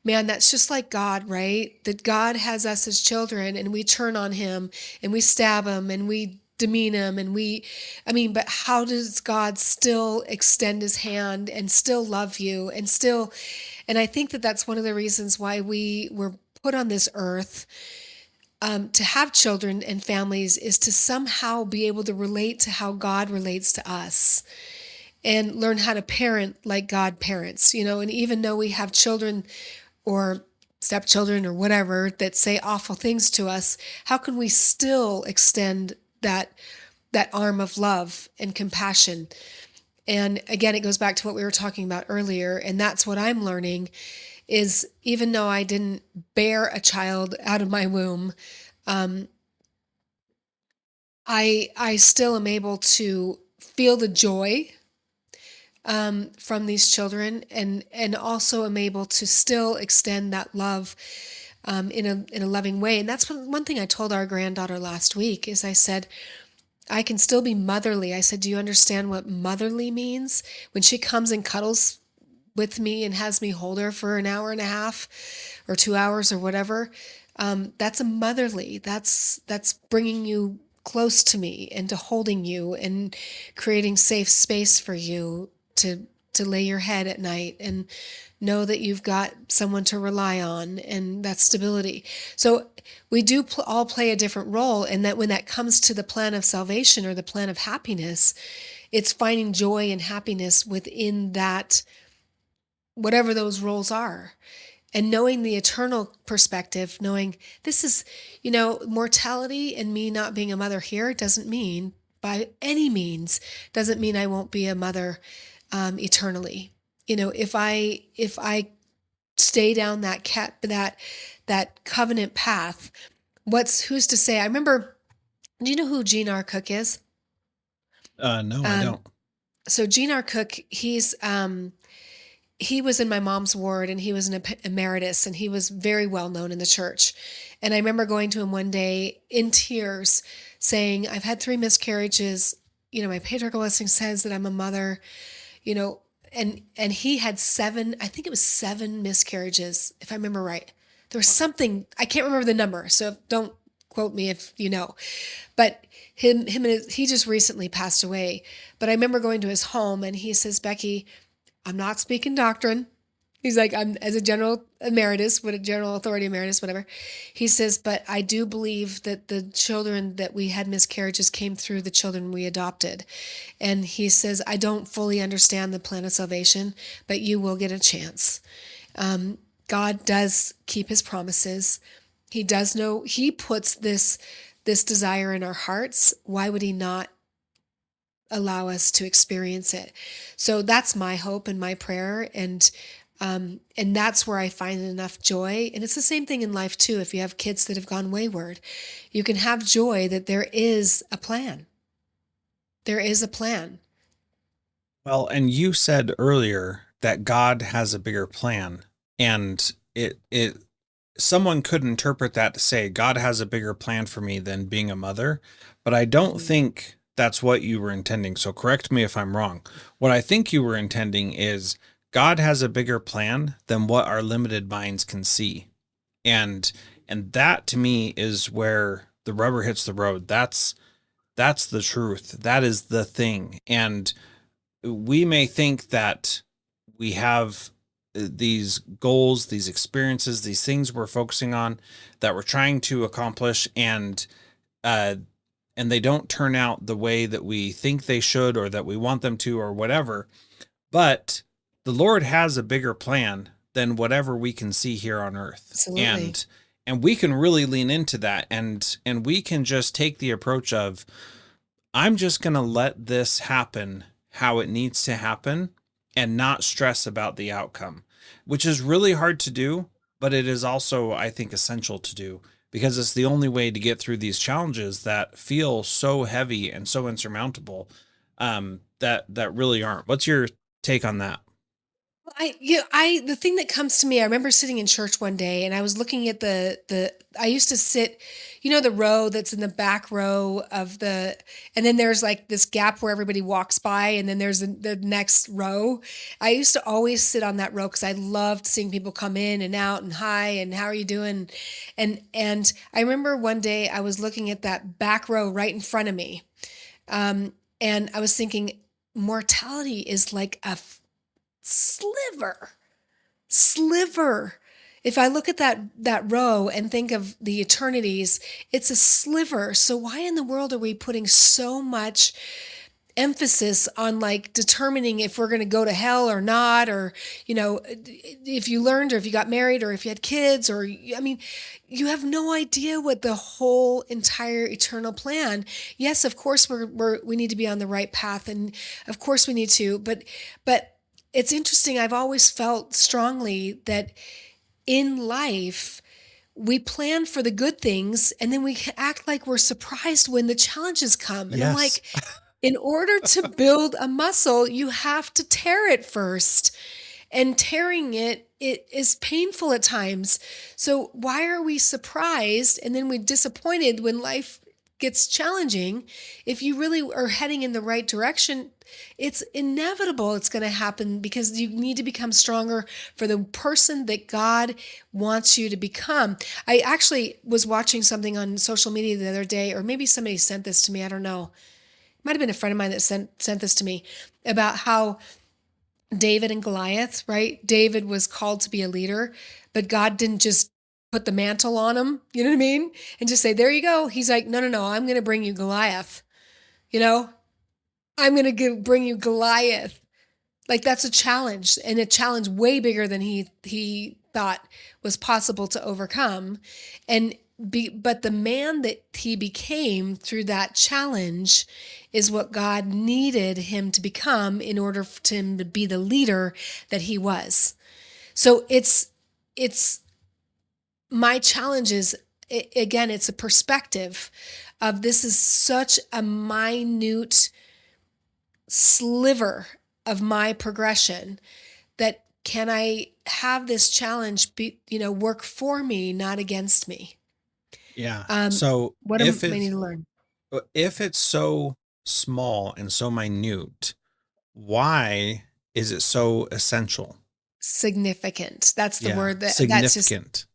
man, that's just like God, right? That God has us as children, and we turn on him, and we stab him, and we demean him, and but how does God still extend his hand and still love you and still, and I think that that's one of the reasons why we were put on this earth, to have children and families, is to somehow be able to relate to how God relates to us and learn how to parent like God parents, and even though we have children or stepchildren or whatever that say awful things to us, how can we still extend that arm of love and compassion? And again, it goes back to what we were talking about earlier, and that's what I'm learning is, even though I didn't bear a child out of my womb, um, I still am able to feel the joy, from these children, and also am able to still extend that love, in a loving way. And that's one thing I told our granddaughter last week is I said, I can still be motherly. I said, do you understand what motherly means? When she comes and cuddles with me and has me hold her for an hour and a half or 2 hours or whatever, that's a motherly. That's bringing you close to me and to holding you and creating safe space for you to lay your head at night and know that you've got someone to rely on, and that stability. So we do all play a different role, and that when that comes to the plan of salvation or the plan of happiness, it's finding joy and happiness within that, whatever those roles are, and knowing the eternal perspective, knowing this is, mortality, and me not being a mother here doesn't mean, by any means, doesn't mean I won't be a mother, eternally. If I stay down that covenant path, who's to say? I remember. Do you know who Gene R. Cook is? No, I Um, don't. so Gene R. Cook, he was in my mom's ward, and he was an emeritus, and he was very well known in the church. And I remember going to him one day in tears saying, I've had 3 miscarriages. My patriarchal blessing says that I'm a mother, you know, and he had 7, I think it was 7 miscarriages, if I remember right. There was something, I can't remember the number, so don't quote me if you know. But he just recently passed away. But I remember going to his home, and he says, Becky, I'm not speaking doctrine. He's like, I'm as a general emeritus, what a general authority emeritus, whatever. He says, but I do believe that the children that we had miscarriages came through the children we adopted. And he says, I don't fully understand the plan of salvation, but you will get a chance. God does keep his promises. He does know, he puts this desire in our hearts. Why would he not allow us to experience it? So that's my hope and my prayer. And that's where I find enough joy. And it's the same thing in life too. If you have kids that have gone wayward, you can have joy that there is a plan. There is a plan. Well, and you said earlier that God has a bigger plan, and it someone could interpret that to say God has a bigger plan for me than being a mother, but I don't Mm. think that's what you were intending. So correct me if I'm wrong. What I think you were intending is God has a bigger plan than what our limited minds can see. And that to me is where the rubber hits the road. That's the truth. That is the thing. And we may think that we have these goals, these experiences, these things we're focusing on that we're trying to accomplish, uh, and they don't turn out the way that we think they should or that we want them to or whatever. But the Lord has a bigger plan than whatever we can see here on earth. Absolutely. And we can really lean into that, and we can just take the approach of, I'm just going to let this happen how it needs to happen and not stress about the outcome, which is really hard to do, but it is also, I think, essential to do because it's the only way to get through these challenges that feel so heavy and so insurmountable, that really aren't. What's your take on that? The thing that comes to me, I remember sitting in church one day and I was looking at I used to sit, the row that's in the back row and then there's like this gap where everybody walks by and then there's the next row. I used to always sit on that row because I loved seeing people come in and out and hi and how are you doing? And I remember one day I was looking at that back row right in front of me. And I was thinking mortality is like a sliver sliver. If I look at that row and think of the eternities, it's a sliver. So why in the world are we putting so much emphasis on like determining if we're going to go to hell or not, or if you learned or if you got married or if you had kids, or I mean, you have no idea what the whole entire eternal plan. Yes, of course we need to be on the right path, and of course we need to, but it's interesting. I've always felt strongly that in life, we plan for the good things and then we act like we're surprised when the challenges come. And I'm Yes. like, in order to build a muscle, you have to tear it first. And tearing it is painful at times. So why are we surprised and then we're disappointed when life gets challenging? If you really are heading in the right direction, it's inevitable it's going to happen because you need to become stronger for the person that God wants you to become. I actually was watching something on social media the other day, or maybe somebody sent this to me. I don't know. It might have been a friend of mine that sent this to me about how David and Goliath, right? David was called to be a leader, but God didn't just put the mantle on him, you know what I mean? And just say, there you go. He's like, no, I'm going to bring you Goliath. I'm going to bring you Goliath. Like that's a challenge, and a challenge way bigger than he thought was possible to overcome. But the man that he became through that challenge is what God needed him to become in order for him to be the leader that he was. So it's my challenge is, again, it's a perspective of this is such a minute sliver of my progression that can I have this challenge work for me, not against me. Yeah. Um, So what am I need to learn? if it's so small and so minute, why is it so essential? Significant. That's the Yeah, word that's just, significant.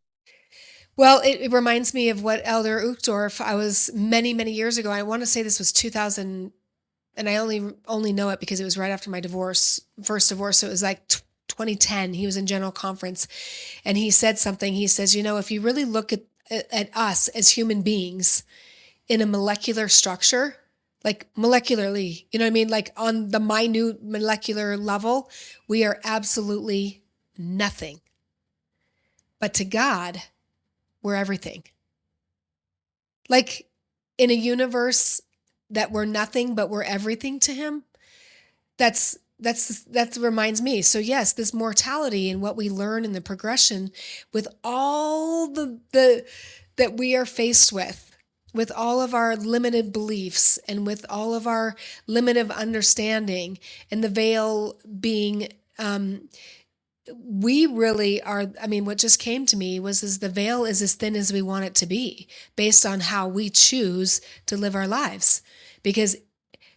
well, it reminds me of what Elder Uchtdorf, I was many, many years ago. I want to say this was 2000, and I only know it because it was right after my first divorce. So it was like 2010. He was in general conference and he said something. He says, if you really look at us as human beings in a molecular structure, like molecularly, you know what I mean? Like on the minute molecular level, we are absolutely nothing. But to God, we're everything. Like in a universe that we're nothing, but we're everything to him. That reminds me. So yes, this mortality and what we learn in the progression with all the that we are faced with all of our limited beliefs and with all of our limited understanding, and the veil being, we really are. I mean, what just came to me was is the veil is as thin as we want it to be based on how we choose to live our lives. Because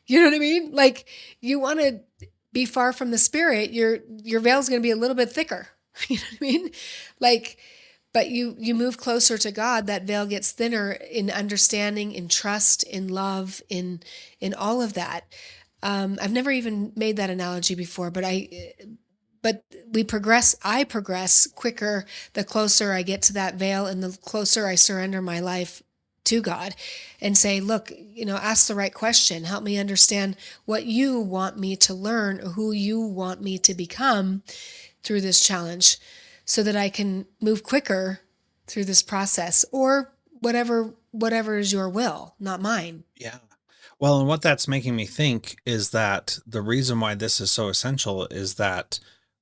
you know what I mean? Like you want to be far from the spirit, your veil is going to be a little bit thicker. You know what I mean? Like but you move closer to God, that veil gets thinner in understanding, in trust, in love, in all of that. I've never even made that analogy before, but we progress. I progress quicker the closer I get to that veil, and the closer I surrender my life to God, and say, look, ask the right question. Help me understand what you want me to learn, or who you want me to become through this challenge, so that I can move quicker through this process, or whatever is your will, not mine. Yeah. Well, and what that's making me think is that the reason why this is so essential is that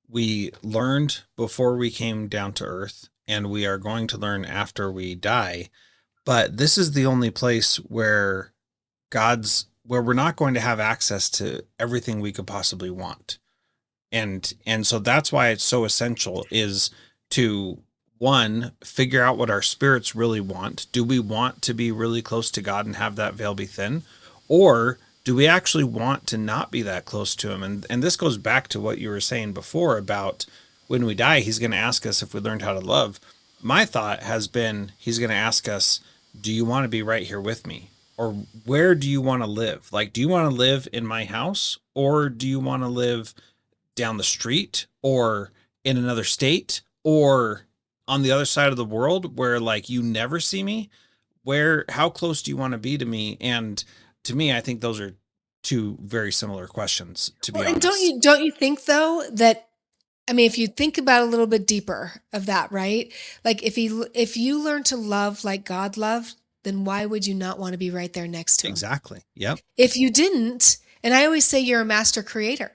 we learned before we came down to earth, and we are going to learn after we die. But this is the only place where we're not going to have access to everything we could possibly want. And so that's why it's so essential is to, one, figure out what our spirits really want. Do we want to be really close to God and have that veil be thin, or do we actually want to not be that close to him? And this goes back to what you were saying before about when we die, he's going to ask us if we learned how to love. My thought has been he's going to ask us, do you want to be right here with me? Or where do you want to live? Like, do you want to live in my house, or do you want to live down the street, or in another state, or on the other side of the world where like you never see me? How close do you want to be to me? And to me, I think those are two very similar questions, to be Well, and don't honest. you don't you think though that, I mean, if you think about a little bit deeper of that, right? Like if you learn to love like God loved, then why would you not want to be right there next to him? Exactly. Yep. If you didn't, and I always say you're a master creator.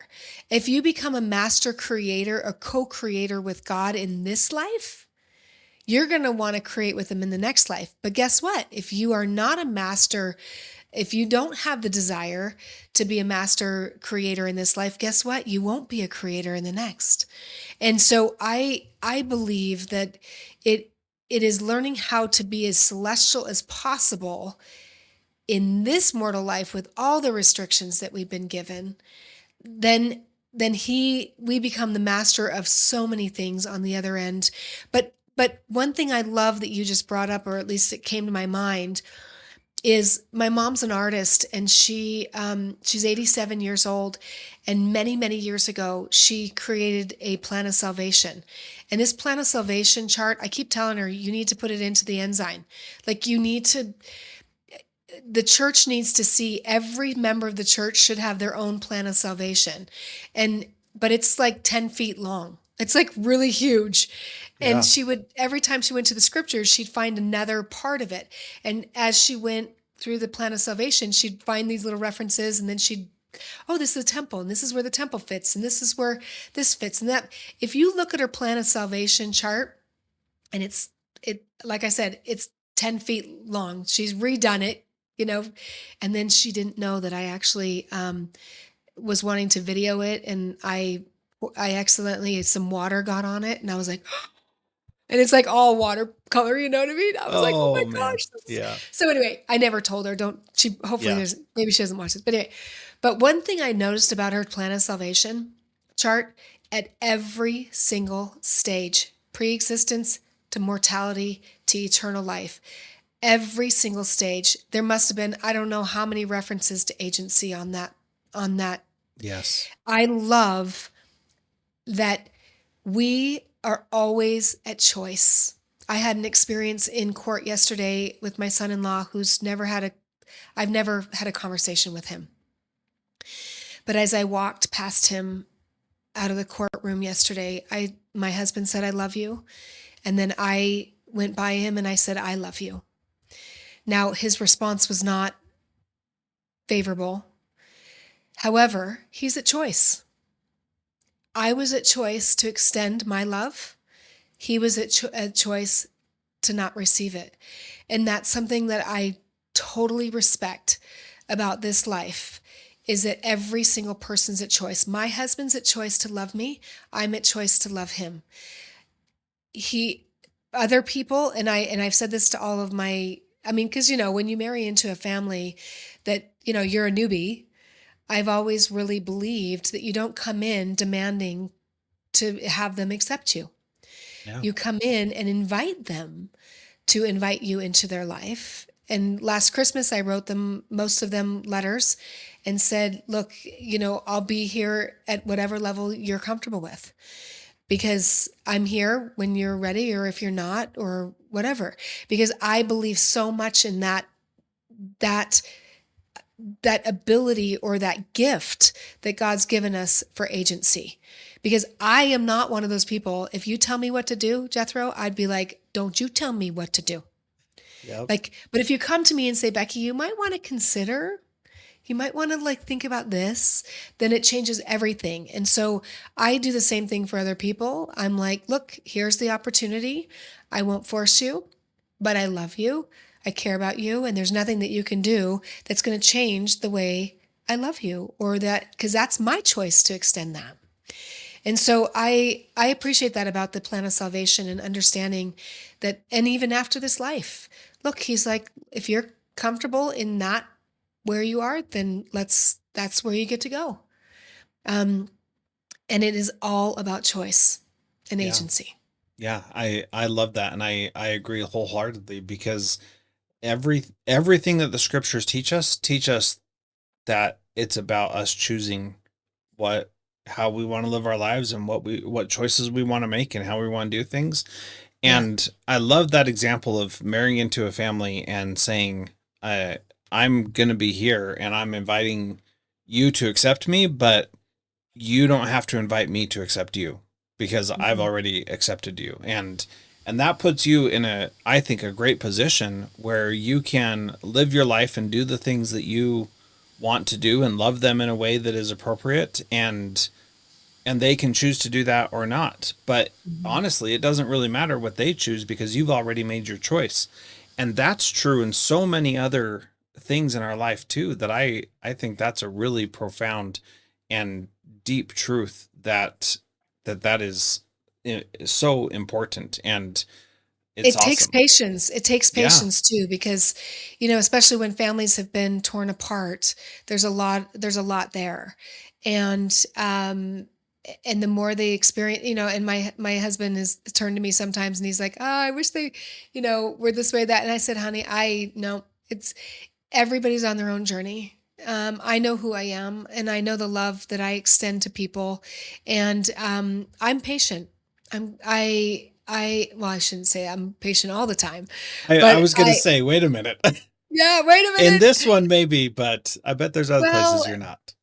If you become a master creator, a co-creator with God in this life, you're going to want to create with him in the next life. But guess what? If you are not a master, if you don't have the desire to be a master creator in this life, guess what? You won't be a creator in the next. And so I believe that it it is learning how to be as celestial as possible in this mortal life with all the restrictions that we've been given. Then we become the master of so many things on the other end. But one thing I love that you just brought up, or at least it came to my mind, is my mom's an artist, and she's 87 years old, and many years ago she created a plan of salvation. And this plan of salvation chart, I keep telling her, you need to put it into the ensign. Like, the church needs to see, every member of the church should have their own plan of salvation. But it's like 10 feet long. It's like really huge. And Yeah. she would, every time she went to the scriptures, she'd find another part of it. And as she went through the plan of salvation, she'd find these little references, and then oh, this is the temple, and this is where the temple fits, and this is where this fits. And that, if you look at her plan of salvation chart, and like I said, it's 10 feet long. She's redone it, and then she didn't know that I actually was wanting to video it, and I accidentally, some water got on it, and I was like, and it's like all watercolor, you know what I mean? I was like, oh my Oh man. gosh. Yeah. So anyway, I never told her, hopefully Yeah. maybe she doesn't watch this, but anyway, but one thing I noticed about her plan of salvation chart, at every single stage, pre-existence to mortality to eternal life, every single stage, there must have been, I don't know how many references to agency on that. Yes. I love that we are always at choice. I had an experience in court yesterday with my son-in-law I've never had a conversation with him. But as I walked past him out of the courtroom yesterday, my husband said, "I love you." And then I went by him and I said, "I love you." Now, his response was not favorable. However, he's at choice. I was at choice to extend my love. He was at choice to not receive it. And that's something that I totally respect about this life, is that every single person's at choice. My husband's at choice to love me. I'm at choice to love him. Other people, and I've said this to all of my, I mean, because, when you marry into a family that, you're a newbie, I've always really believed that you don't come in demanding to have them accept you. Yeah. You come in and invite them to invite you into their life. And last Christmas, I wrote them, most of them, letters and said, look, I'll be here at whatever level you're comfortable with, because I'm here when you're ready, or if you're not, or whatever. Because I believe so much in that that ability, or that gift that God's given us for agency. Because I am not one of those people. If you tell me what to do, Jethro, I'd be like, don't you tell me what to do. Yep. Like, but if you come to me and say, Becky, you might want to like think about this, then it changes everything. And so I do the same thing for other people. I'm like, look, here's the opportunity. I won't force you, but I love you. I care about you. And there's nothing that you can do that's going to change the way I love you, or that, because that's my choice to extend that. And so I appreciate that about the plan of salvation, and understanding that, and even after this life, look, he's like, if you're comfortable in that where you are, then that's where you get to go. Um, and it is all about choice and Yeah. agency. Yeah. I love that. And I agree wholeheartedly, because everything that the scriptures teach us that it's about us choosing what how we want to live our lives, and what choices we want to make, and how we want to do things. Yeah. And I love that example of marrying into a family and saying, I'm going to be here and I'm inviting you to accept me, but you don't have to invite me to accept you, because I've Mhm. already accepted you. And that puts you in I think, a great position where you can live your life and do the things that you want to do and love them in a way that is appropriate, and they can choose to do that or not. But Mhm. honestly, it doesn't really matter what they choose, because you've already made your choice. And that's true in so many other things in our life too, that I think that's a really profound and deep truth, that is so important, and it's It takes awesome. patience. It takes Yeah. patience too, because, especially when families have been torn apart, there's a lot there. And, and the more they experience, and my husband has turned to me sometimes and he's like, oh, I wish they, were this way, that. And I said, honey, I know it's, everybody's on their own journey. I know who I am, and I know the love that I extend to people, and I'm patient. Well, I shouldn't say I'm patient all the time, I but was going to say, wait a minute. yeah, wait a In minute. this one, maybe, but I bet there's other Well, places you're not.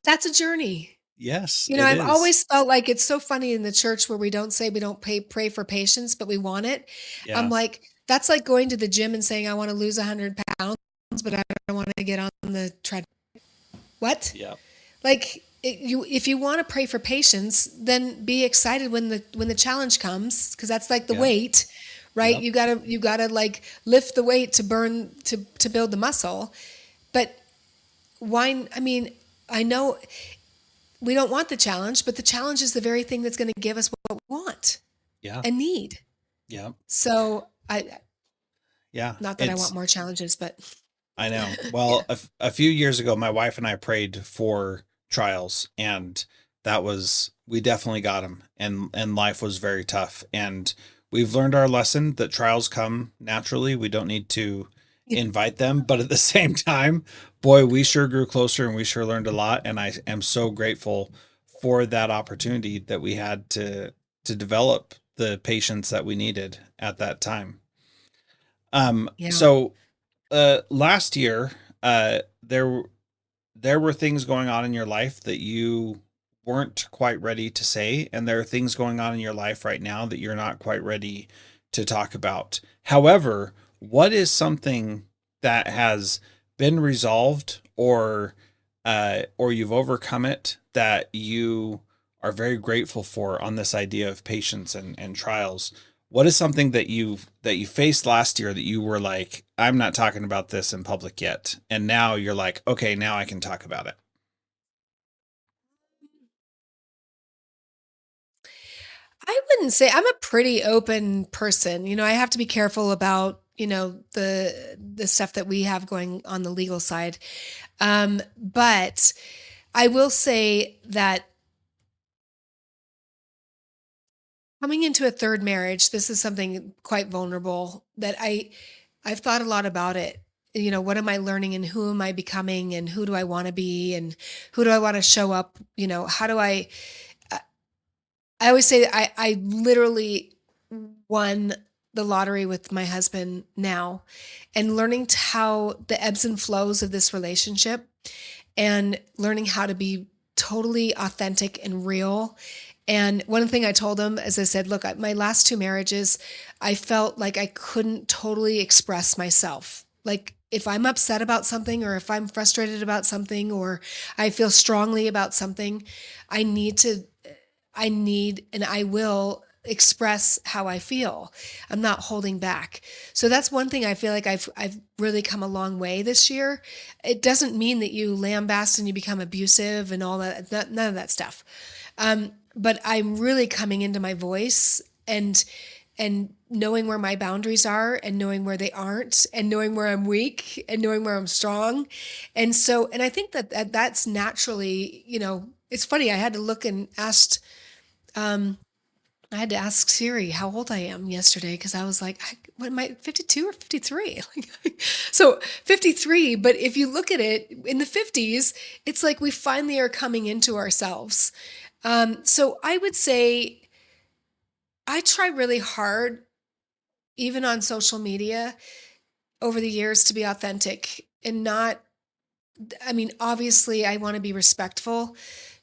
that's a journey. Yes, it I've is. always felt like it's so funny in the church where we don't say we don't pray for patience, but we want it. I'm Yeah. like, that's like going to the gym and saying, I want to lose 100 pounds, but I don't want to get on the treadmill. What? Yeah. Like, if you want to pray for patience, then be excited when the challenge comes, because that's like the Yeah. weight, right? Yep. You gotta like lift the weight to build the muscle. But why? I mean, I know we don't want the challenge, but the challenge is the very thing that's going to give us what we want Yeah. and need. Yep. So Yeah. not that I want It's more challenges, but I know. yeah, Well, a few years ago, my wife and I prayed for trials, and we definitely got them, and life was very tough. And we've learned our lesson that trials come naturally. We don't need to invite them, but at the same time, boy, we sure grew closer, and we sure learned a lot. And I am so grateful for that opportunity that we had to develop the patience that we needed at that time. yeah. So last year, there were things going on in your life that you weren't quite ready to say, and there are things going on in your life right now that you're not quite ready to talk about. However, what is something that has been resolved, or you've overcome it, that you are very grateful for, on this idea of patience and trials? What is something that you faced last year that you were like, I'm not talking about this in public yet, and now you're like, okay, now I can talk about it? I wouldn't say, I'm a pretty open person. I have to be careful about, the stuff that we have going on the legal side. But I will say that Coming into a third marriage, this is something quite vulnerable that I've thought a lot about it. You know, what am I learning and who am I becoming and who do I want to be and who do I want to show up? You know, how do I always say that I literally won the lottery with my husband now and learning how the ebbs and flows of this relationship and learning how to be totally authentic and real. And one thing I told him, as I said, look, my last two marriages, I felt like I couldn't totally express myself. Like if I'm upset about something or if I'm frustrated about something or I feel strongly about something, I need to, I need, and I will express how I feel. I'm not holding back. So that's one thing I feel like I've really come a long way this year. It doesn't mean that you lambast and you become abusive and all that, none of that stuff. But I'm really coming into my voice and knowing where my boundaries are and knowing where they aren't and knowing where I'm weak and knowing where I'm strong. And so, and I think that's naturally, you know, it's funny. I had to look and asked, I had to ask Siri how old I am yesterday because I was like, what am I, 52 or 53? So 53, but if you look at it in the 50s, it's like we finally are coming into ourselves. So I would say I try really hard, even on social media over the years, to be authentic and not, I mean, obviously, I want to be respectful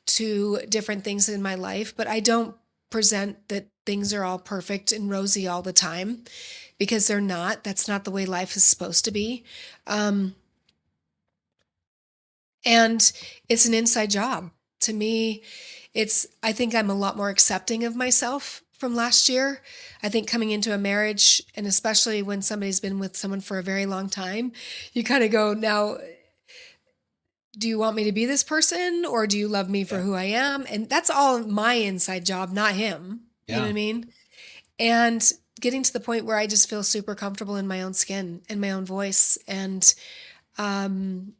to different things in my life, but I don't present that things are all perfect and rosy all the time because they're not. That's not the way life is supposed to be. Um, and it's an inside job. To me, I think I'm a lot more accepting of myself from last year. I think coming into a marriage, and especially when somebody's been with someone for a very long time, you kind of go, now, do you want me to be this person or do you love me for Yeah. who I am? And that's all my inside job, not him. You know what Yeah. I mean? And getting to the point where I just feel super comfortable in my own skin and my own voice um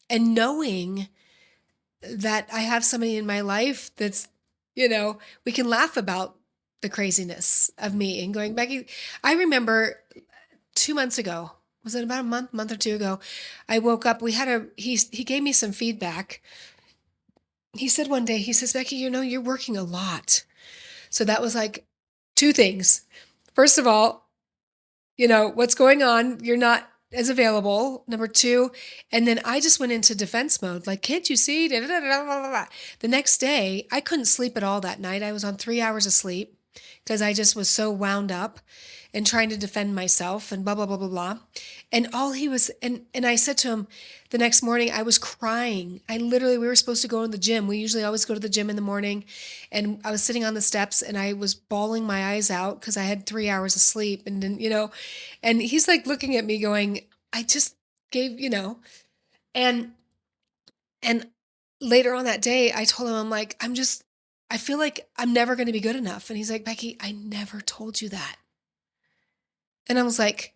and knowing that I have somebody in my life that's, you know, we can laugh about the craziness of me and going, Becky, I remember 2 months ago, was it about a month or two ago, I woke up, he gave me some feedback. He said one day, he says, Becky, you know, you're working a lot. So that was like two things. First of all, you know, what's going on? You're not as available. Number two, and then I just went into defense mode. Like, can't you see? Da, da, da, da, da, da, da. The next day, I couldn't sleep at all that night. I was on 3 hours of sleep because I just was so wound up and trying to defend myself and blah, blah, blah, blah, blah. And all he was, and I said to him the next morning, I was crying. We were supposed to go to the gym. We usually always go to the gym in the morning. And I was sitting on the steps and I was bawling my eyes out because I had 3 hours of sleep and then, you know, and he's like looking at me going, I just gave, you know, and, and later on that day, I told him, I'm like, I feel like I'm never going to be good enough. And he's like, Becky, I never told you that. And I was like,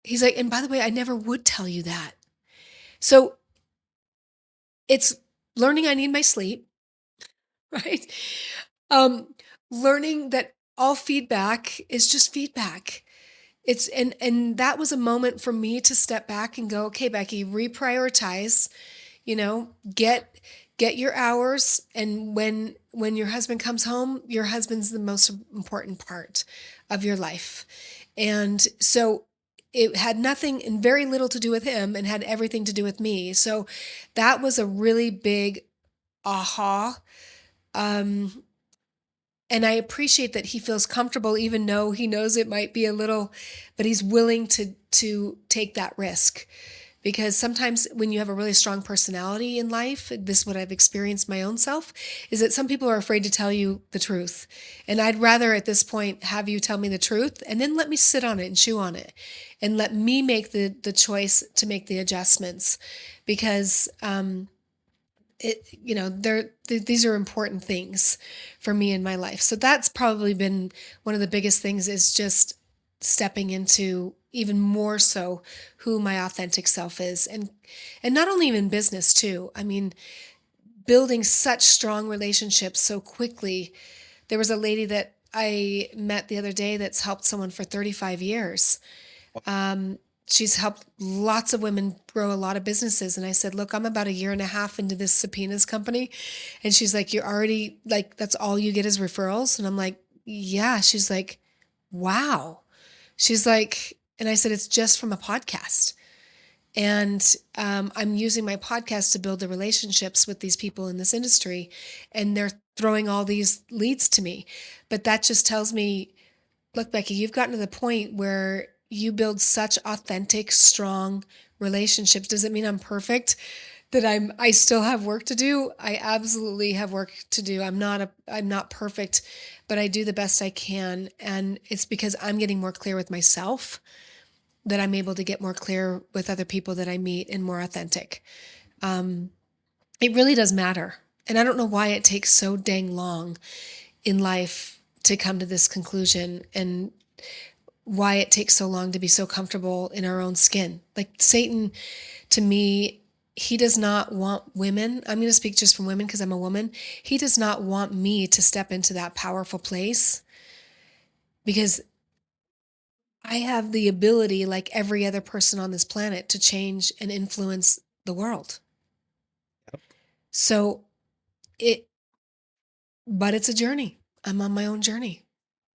he's like, and by the way, I never would tell you that. So it's learning I need my sleep, right? Um, learning that all feedback is just feedback. It's and that was a moment for me to step back and go, okay, Becky, reprioritize, you know, get your hours. And when your husband comes home, your husband's the most important part of your life. And so it had nothing and very little to do with him and had everything to do with me. So that was a really big aha. Um, and I appreciate that he feels comfortable, even though he knows it might be a little, but he's willing to take that risk. Because sometimes when you have a really strong personality in life, this is what I've experienced my own self, is that some people are afraid to tell you the truth. And I'd rather at this point have you tell me the truth and then let me sit on it and chew on it and let me make the choice to make the adjustments. Because you know, these are important things for me in my life. So that's probably been one of the biggest things, is just stepping into even more so who my authentic self is. And not only in business too. I mean, building such strong relationships so quickly There was a lady that I met the other day that's helped someone for 35 years. She's helped lots of women grow a lot of businesses. And I said, look, I'm about a year and a half into this subpoenas company. And she's like, you're already like, that's all you get is referrals. And I'm like, yeah. She's like, wow. She's like, and I said, it's just from a podcast. And I'm using my podcast to build the relationships with these people in this industry. And they're throwing all these leads to me. But that just tells me, look, Becky, you've gotten to the point where you build such authentic, strong relationships. Does it mean I'm perfect? That I still have work to do? I absolutely have work to do. I'm not perfect, but I do the best I can. And it's because I'm getting more clear with myself that I'm able to get more clear with other people that I meet and more authentic. It really does matter. And I don't know why it takes so dang long in life to come to this conclusion, and why it takes so long to be so comfortable in our own skin. Like Satan, to me, he does not want women. I'm going to speak just from women because I'm a woman. He does not want me to step into that powerful place, because I have the ability, like every other person on this planet, to change and influence the world. So it, but it's a journey. I'm on my own journey.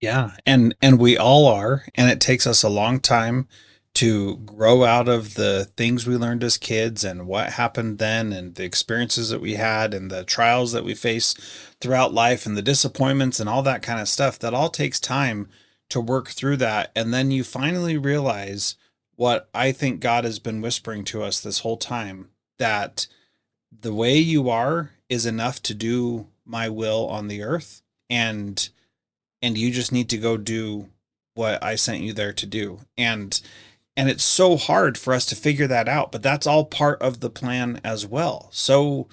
Yeah, and we all are, and it takes us a long time to grow out of the things we learned as kids and what happened then and the experiences that we had and the trials that we face throughout life and the disappointments and all that kind of stuff. That all takes time to work through that, and then you finally realize what I think God has been whispering to us this whole time, that the way you are is enough to do my will on the earth, and you just need to go do what I sent you there to do. And it's so hard for us to figure that out, but that's all part of the plan as well. So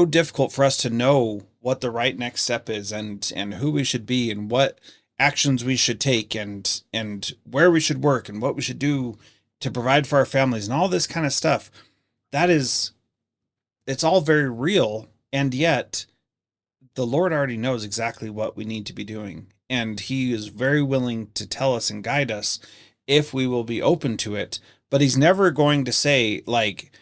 difficult for us to know what the right next step is, and who we should be and what actions we should take, and where we should work and what we should do to provide for our families and all this kind of stuff. That is, it's all very real, and yet the Lord already knows exactly what we need to be doing. And he is very willing to tell us and guide us if we will be open to it. But he's never going to say, like,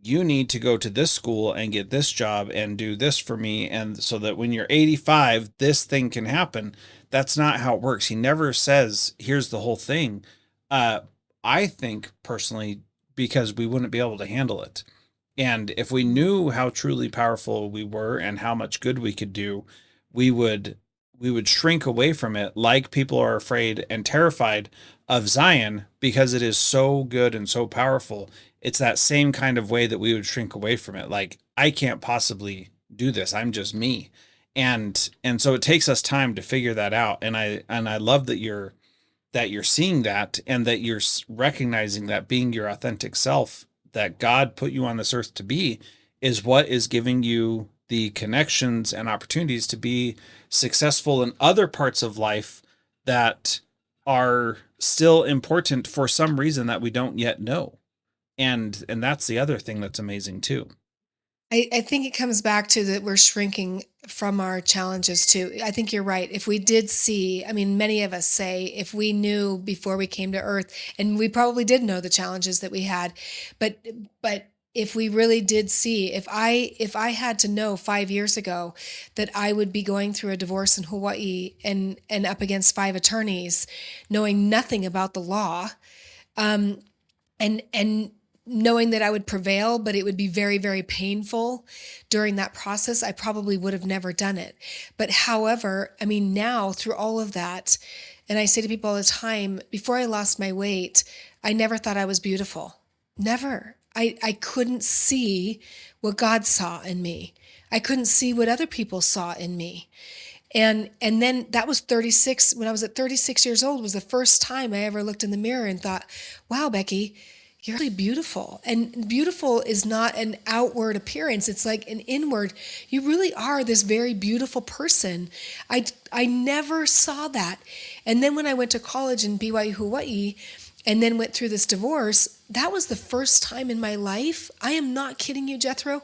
you need to go to this school and get this job and do this for me, and so that when you're 85, this thing can happen. That's not how it works. He never says, here's the whole thing. I think personally, because we wouldn't be able to handle it. And if we knew how truly powerful we were and how much good we could do, we would shrink away from it, like people are afraid and terrified of Zion because it is so good and so powerful. It's that same kind of way that we would shrink away from it. Like, I can't possibly do this. I'm just me. And so it takes us time to figure that out. And I love that you're seeing that, and that you're recognizing that being your authentic self that God put you on this earth to be is what is giving you the connections and opportunities to be successful in other parts of life that are still important for some reason that we don't yet know. And that's the other thing that's amazing too. I think it comes back to that we're shrinking from our challenges too. I think you're right. If we did see, I mean, many of us say if we knew before we came to earth, and we probably did know the challenges that we had, but if we really did see, if I had to know 5 years ago that I would be going through a divorce in Hawaii and up against 5 attorneys, knowing nothing about the law, and knowing that I would prevail, but it would be very, very painful during that process, I probably would have never done it. But however, I mean, now through all of that, and I say to people all the time, before I lost my weight, I never thought I was beautiful. Never. I couldn't see what God saw in me. I couldn't see what other people saw in me. And then that was 36. When I was at 36 years old was the first time I ever looked in the mirror and thought, wow, Becky, you're really beautiful. And beautiful is not an outward appearance. It's like an inward. You really are this very beautiful person. I never saw that. And then when I went to college in BYU, Hawaii, and then went through this divorce, that was the first time in my life, I am not kidding you, Jethro,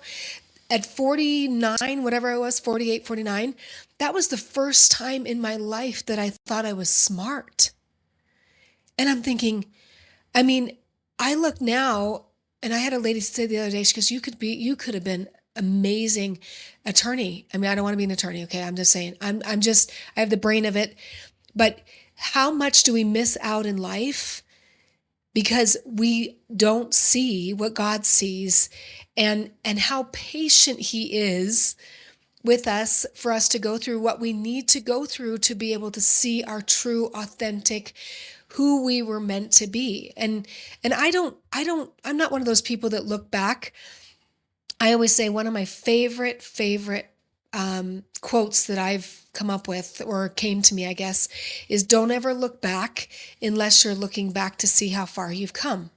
at 49, whatever I was, 48, 49, that was the first time in my life that I thought I was smart. And I'm thinking, I mean, I look now, and I had a lady say the other day, she goes, you could have been amazing attorney. I mean, I don't want to be an attorney. Okay. I'm just saying, I have the brain of it, but how much do we miss out in life because we don't see what God sees, and how patient he is with us for us to go through what we need to go through to be able to see our true, authentic, who we were meant to be. And I'm not one of those people that look back. I always say one of my favorite quotes that I've come up with, or came to me, I guess, is don't ever look back unless you're looking back to see how far you've come.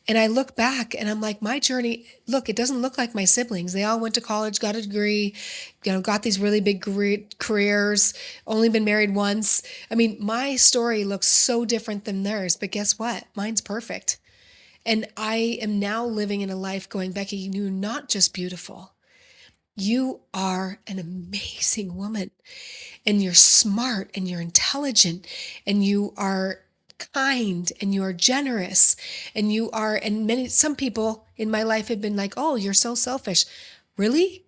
And I look back and I'm like, my journey, look, it doesn't look like my siblings. They all went to college, got a degree, got these really big careers, only been married once. I mean, my story looks so different than theirs, but guess what? Mine's perfect. And I am now living in a life going, Becky, you're not just beautiful. You are an amazing woman, and you're smart, and you're intelligent, and you are kind, and you are generous, and some people in my life have been like, oh, you're so selfish. Really?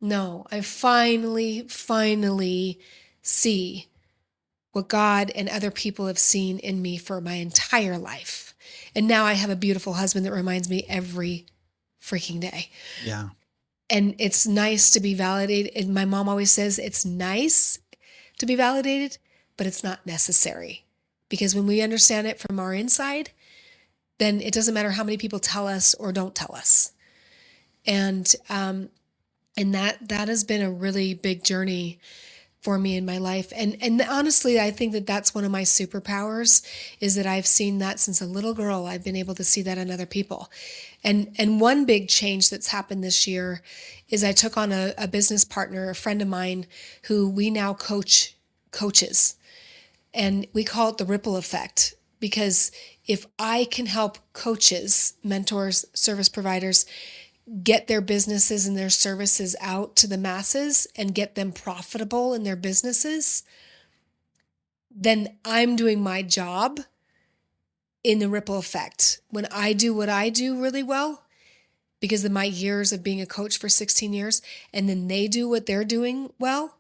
No, I finally see what God and other people have seen in me for my entire life. And now I have a beautiful husband that reminds me every freaking day. Yeah. And it's nice to be validated. And my mom always says it's nice to be validated, but it's not necessary. Because when we understand it from our inside, then it doesn't matter how many people tell us or don't tell us. And that has been a really big journey for me in my life. And honestly, I think that that's one of my superpowers, is that I've seen that since a little girl. I've been able to see that in other people. And one big change that's happened this year is I took on a business partner, a friend of mine, who we now coaches. And we call it the ripple effect, because if I can help coaches, mentors, service providers get their businesses and their services out to the masses and get them profitable in their businesses, then I'm doing my job in the ripple effect. When I do what I do really well, because of my years of being a coach for 16 years, and then they do what they're doing well,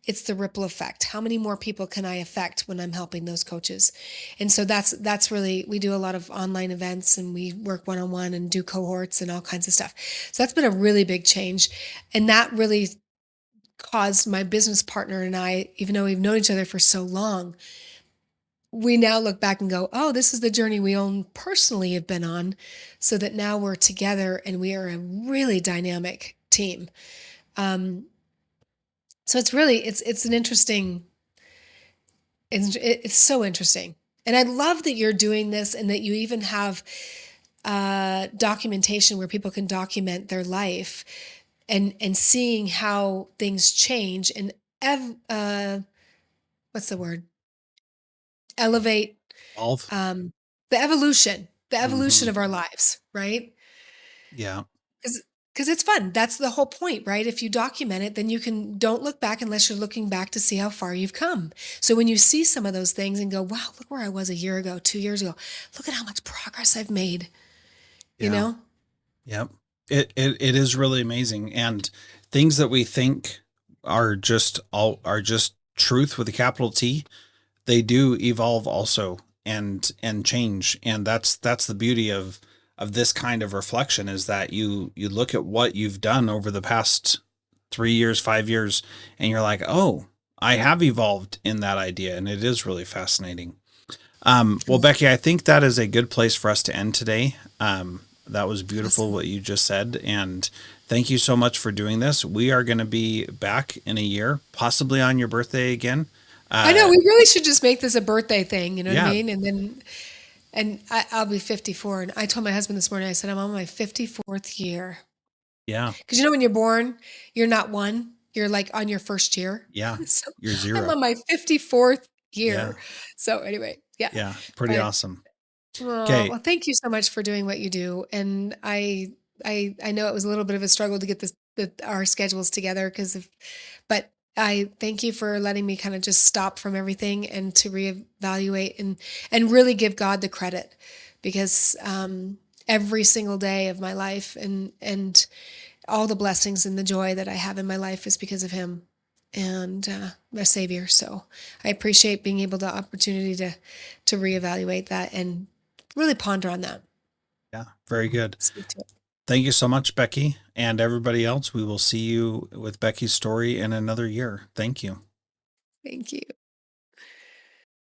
it's the ripple effect. How many more people can I affect when I'm helping those coaches? And so that's really, we do a lot of online events, and we work one-on-one and do cohorts and all kinds of stuff. So that's been a really big change. And that really caused my business partner and I, even though we've known each other for so long, we now look back and go, oh, this is the journey we own personally have been on, so that now we're together and we are a really dynamic team. So it's an interesting, it's so interesting. And I love that you're doing this, and that you even have documentation where people can document their life, and seeing how things change, and what's the word? Elevate, All. um, the evolution Mm-hmm. of our lives, right? Yeah. Because it's fun. That's the whole point, right? If you document it, then don't look back unless you're looking back to see how far you've come. So when you see some of those things and go, wow, look where I was a year ago, 2 years ago, look at how much progress I've made, you Yeah. know? Yep. It is really amazing. And things that we think are just truth with a capital T, they do evolve also, and change. And that's the beauty of this kind of reflection, is that you look at what you've done over the past 3 years, 5 years, and you're like, oh, I have evolved in that idea. And it is really fascinating. Well, Becky, I think that is a good place for us to end today. That was beautiful Awesome. what you just said. And thank you so much for doing this. We are going to be back in a year, possibly on your birthday again. I know Uh, we really should just make this a birthday thing, you know what I yeah, mean? I'll be 54. And I told my husband this morning, I said, I'm on my 54th year. yeah, Because when you're born, you're not one, you're like on your first year. yeah. So You're I'm zero. on my 54th Yeah, year. So anyway, yeah. yeah. Pretty But awesome. oh, Okay. well, thank you so much for doing what you do. And I know it was a little bit of a struggle to get our schedules together because of, but I thank you for letting me kind of just stop from everything and to reevaluate and really give God the credit because every single day of my life and all the blessings and the joy that I have in my life is because of Him and my Savior. So I appreciate being able the opportunity to reevaluate that and really ponder on that. Yeah, very good. Speak to it. Thank you so much, Becky, and everybody else. We will see you with Becky's story in another year. Thank you. Thank you.